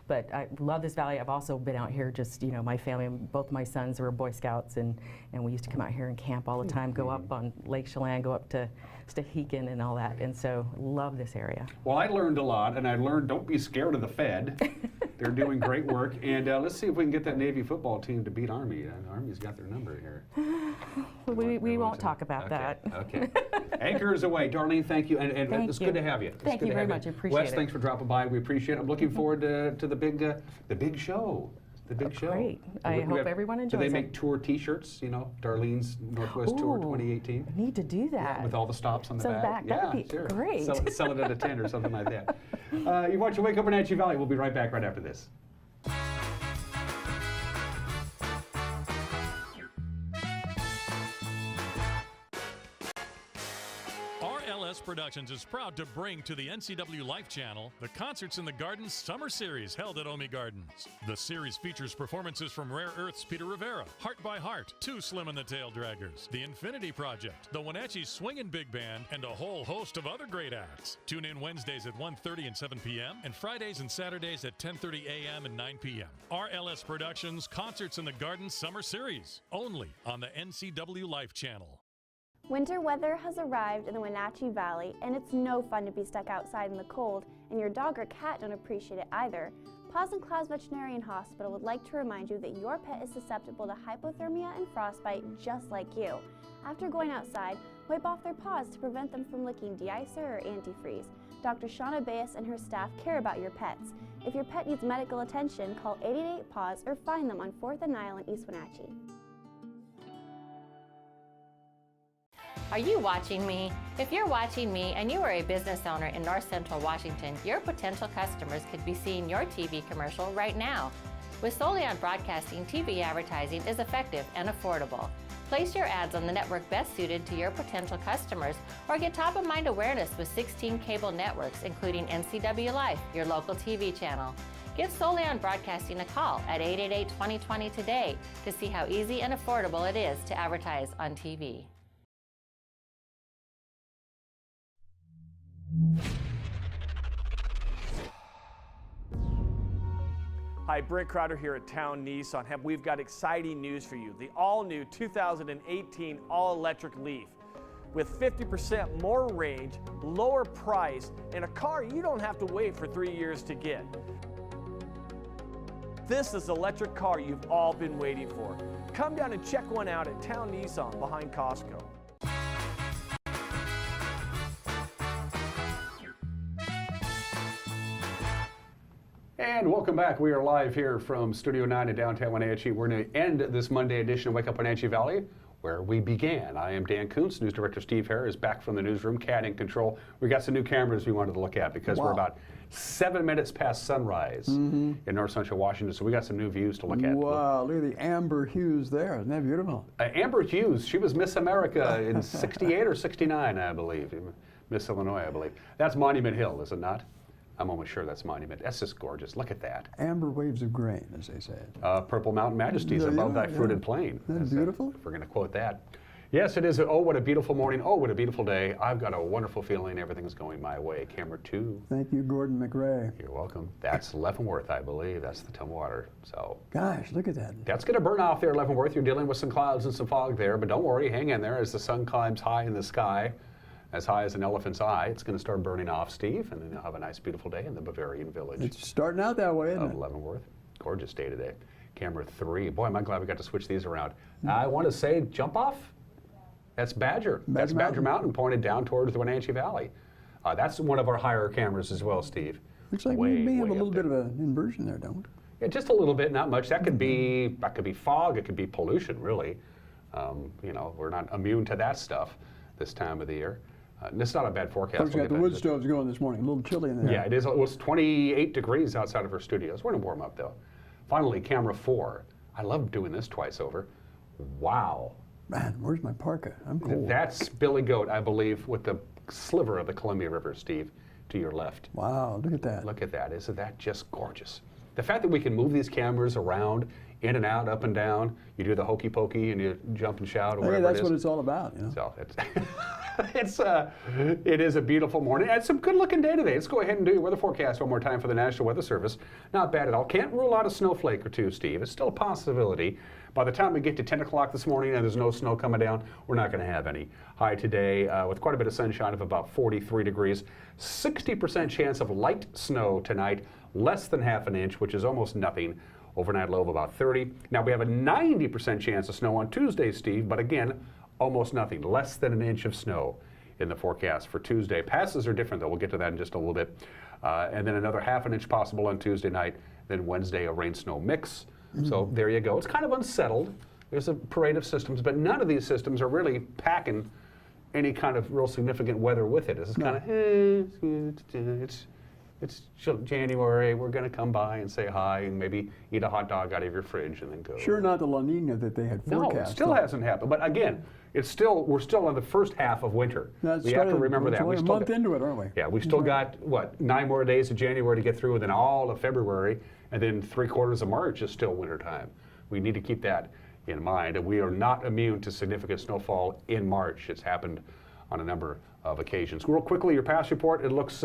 But I love this valley. I've also been out here, just my family, both my sons were Boy Scouts, and we used to come out here and camp all the time. Go up on Lake Chelan, go up to Stehekin and all that, and so love this area. Well, I learned a lot, and I learned don't be scared of the Fed. They're doing great work, and let's see if we can get that Navy football team to beat Army. Army's got their number here. We won't talk about that. Okay. Anchors away. Darlene, thank you, and it's good to have you. Thank you very much. I appreciate it. Wes, thanks for dropping by. We appreciate it. I'm looking forward to the big show. The big show. Great. I hope everyone enjoys it. Do they make tour T-shirts? Darlene's Northwest Tour 2018. I need to do that. Yeah, with all the stops on the back. That would be great. Sell it at a 10 or something like that. You watch Wake Up Wenatchee Valley. We'll be right back right after this. Productions is proud to bring to the NCW Life Channel the Concerts in the Gardens Summer Series held at Omi Gardens. The series features performances from Rare Earth's Peter Rivera, Heart by Heart, Two Slim and the Tail Draggers, The Infinity Project, the Wenatchee Swingin' Big Band, and a whole host of other great acts. Tune in Wednesdays at 1:30 and 7 p.m. and Fridays and Saturdays at 10:30 a.m. and 9 p.m. RLS Productions Concerts in the Gardens Summer Series, only on the NCW Life Channel. Winter weather has arrived in the Wenatchee Valley, and it's no fun to be stuck outside in the cold, and your dog or cat don't appreciate it either. Paws and Claws Veterinarian Hospital would like to remind you that your pet is susceptible to hypothermia and frostbite just like you. After going outside, wipe off their paws to prevent them from licking de-icer or antifreeze. Dr. Shauna Bayes and her staff care about your pets. If your pet needs medical attention, call 888-PAWS or find them on 4th and Nile in East Wenatchee. Are you watching me? If you're watching me and you are a business owner in North Central Washington, your potential customers could be seeing your TV commercial right now. With Solion Broadcasting, TV advertising is effective and affordable. Place your ads on the network best suited to your potential customers, or get top-of-mind awareness with 16 cable networks, including NCW Life, your local TV channel. Give Solion Broadcasting a call at 888-2020 today to see how easy and affordable it is to advertise on TV. Hi, Brent Crowder here at Town Nissan. We've got exciting news for you. The all-new 2018 all-electric Leaf with 50% more range, lower price, and a car you don't have to wait for 3 years to get. This is the electric car you've all been waiting for. Come down and check one out at Town Nissan behind Costco. And welcome back. We are live here from Studio 9 in downtown Wenatchee. We're going to end this Monday edition of Wake Up Wenatchee Valley where we began. I am Dan Kuntz. News Director Steve Hare is back from the newsroom, cat in control. We got some new cameras we wanted to look at because we're about 7 minutes past sunrise in North Central Washington, so we got some new views to look at. Wow, look at the amber hues there. Isn't that beautiful? Amber Hughes, she was Miss America in 68 or 69, I believe. Miss Illinois, I believe. That's Monument Hill, is it not? I'm almost sure that's Monument. That's just gorgeous. Look at that. Amber waves of grain, as they say. Purple Mountain Majesties above that fruited plain. Isn't that beautiful? If we're going to quote that. Yes, it is. Oh, what a beautiful morning. Oh, what a beautiful day. I've got a wonderful feeling everything's going my way. Camera 2. Thank you, Gordon McRae. You're welcome. That's Leavenworth, I believe. That's the Tumwater. So. Gosh, look at that. That's going to burn off there, Leavenworth. You're dealing with some clouds and some fog there, but don't worry. Hang in there as the sun climbs high in the sky. As high as an elephant's eye, it's going to start burning off, Steve, and then you'll have a nice, beautiful day in the Bavarian village. It's starting out that way, isn't it? Leavenworth. Gorgeous day today. Camera 3. Boy, am I glad we got to switch these around. I want to say jump off. That's Badger. That's Badger Mountain pointed down towards the Wenatchee Valley. That's one of our higher cameras as well, Steve. Looks like we may have a little bit of an inversion there, don't we? Yeah, just a little bit, not much. That could be fog. It could be pollution, really. You know, we're not immune to that stuff this time of the year. It's not a bad forecast. Folks got the wood stoves going this morning. A little chilly in there. Yeah, it is. It was 28 degrees outside of our studios. We're going to warm up, though. Finally, camera 4. I love doing this twice over. Wow. Man, where's my parka? I'm cold. That's Billy Goat, I believe, with the sliver of the Columbia River, Steve, to your left. Wow, look at that. Look at that. Isn't that just gorgeous? The fact that we can move these cameras around, in and out, up and down, you do the hokey pokey and you jump and shout or whatever that's it is. what it's all about, you know. So it is a beautiful morning and some good looking day today. Let's go ahead and do your weather forecast one more time for the National Weather Service. Not bad at all. Can't rule out a snowflake or two, Steve. It's still a possibility. By the time we get to 10 o'clock this morning and there's no snow coming down, we're not going to have any. High today with quite a bit of sunshine of about 43 degrees. 60% chance of light snow tonight, less than half an inch, which is almost nothing. Overnight low of about 30. Now we have a 90% chance of snow on Tuesday, Steve, but again, almost nothing. Less than an inch of snow in the forecast for Tuesday. Passes are different, though. We'll get to that in just a little bit. And then another half an inch possible on Tuesday night. Then Wednesday, a rain-snow mix. So there you go. It's kind of unsettled. There's a parade of systems, but none of these systems are really packing any kind of real significant weather with it. It's kind of, it's January, we're going to come by and say hi and maybe eat a hot dog out of your fridge and then go. Sure not the La Nina that they had forecast. No, it still hasn't happened. But again, we're still in the first half of winter. We have to remember that. We're a month into it, aren't we? Yeah, we still got, 9 more days of January to get through, and then all of February, and then 3/4 of March is still winter time. We need to keep that in mind. And we are not immune to significant snowfall in March. It's happened on a number of occasions. Real quickly, your pass report, it looks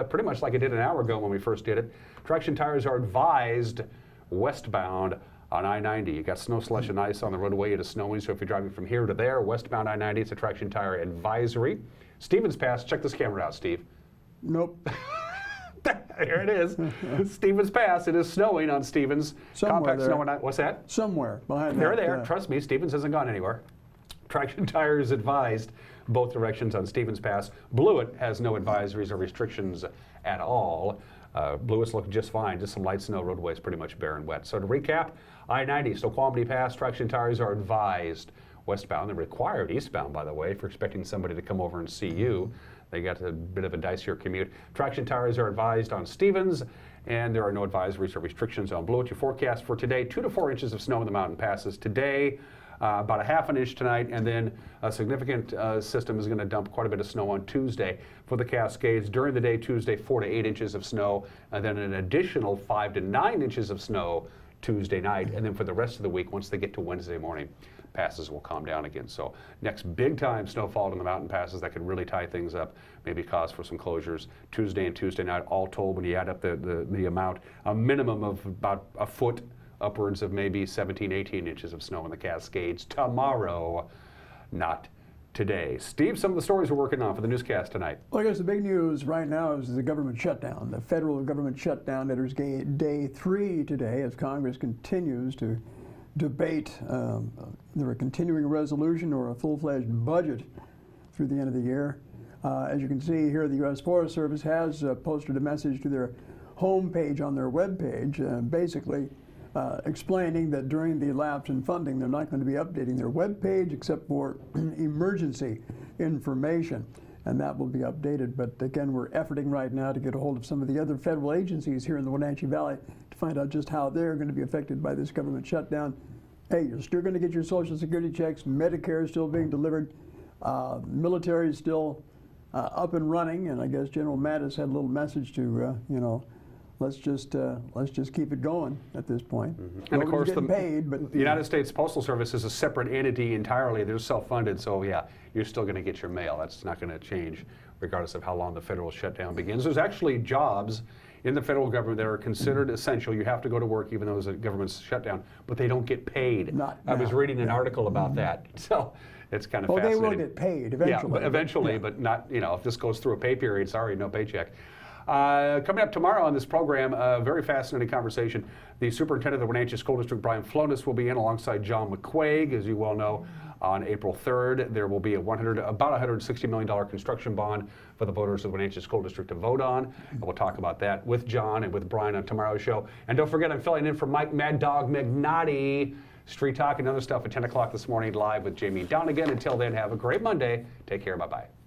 pretty much like it did an hour ago when we first did it. Traction tires are advised westbound on I-90. You got snow, slush, and ice on the roadway. It is snowing, so if you're driving from here to there, westbound I-90, it's a traction tire advisory. Stevens Pass, check this camera out, Steve. Nope. There it is. Stevens Pass, it is snowing on Stevens. Somewhere Compact snow and what's that? Somewhere behind They're that. there. Trust me, Stevens hasn't gone anywhere. Traction tires advised both directions on Stevens Pass. Blewett has no advisories or restrictions at all. Blewett's looking just fine. Just some light snow. Roadway's pretty much bare and wet. So to recap, I-90, Snoqualmie Pass, traction tires are advised westbound. They're required eastbound, by the way, if you're expecting somebody to come over and see you. They got a bit of a dicier commute. Traction tires are advised on Stevens, and there are no advisories or restrictions on Blewett. Your forecast for today, 2 to 4 inches of snow in the mountain passes today. About a half an inch tonight, and then a significant system is going to dump quite a bit of snow on Tuesday for the Cascades. During the day, Tuesday, 4 to 8 inches of snow, and then an additional 5 to 9 inches of snow Tuesday night. And then for the rest of the week, once they get to Wednesday morning, passes will calm down again. So next big time snowfall in the mountain passes that could really tie things up, maybe cause for some closures Tuesday and Tuesday night. All told, when you add up the amount, a minimum of about a foot, upwards of maybe 17, 18 inches of snow in the Cascades tomorrow, not today. Steve, some of the stories we're working on for the newscast tonight. Well, I guess the big news right now is the government shutdown. The federal government shutdown enters day 3 today as Congress continues to debate either a continuing resolution or a full-fledged budget through the end of the year. As you can see here, the U.S. Forest Service has posted a message to their homepage on their webpage, basically explaining that during the lapse in funding, they're not going to be updating their webpage except for emergency information, and that will be updated. But again, we're efforting right now to get a hold of some of the other federal agencies here in the Wenatchee Valley to find out just how they're going to be affected by this government shutdown. Hey, you're still going to get your Social Security checks. Medicare is still being delivered. Military is still up and running, and I guess General Mattis had a little message to, let's just keep it going at this point. And of course, the United States Postal Service is a separate entity entirely. They're self-funded, so yeah, you're still going to get your mail. That's not going to change regardless of how long the federal shutdown begins. There's actually jobs in the federal government that are considered essential. You have to go to work even though there's a government shutdown, but they don't get paid. I was reading an article about that, so it's kind of fascinating. They will get paid eventually. Yeah, but eventually, but not, if this goes through a pay period, sorry, no paycheck. Coming up tomorrow on this program, a very fascinating conversation. The superintendent of the Wenatchee School District, Brian Flonis, will be in alongside John McQuaig, as you well know. On April 3rd, there will be about $160 million construction bond for the voters of the Wenatchee School District to vote on. And we'll talk about that with John and with Brian on tomorrow's show. And don't forget, I'm filling in for Mike Mad Dog Magnotti. Street Talk and other stuff at 10 o'clock this morning live with Jamie Donegan. Until then, have a great Monday. Take care. Bye-bye.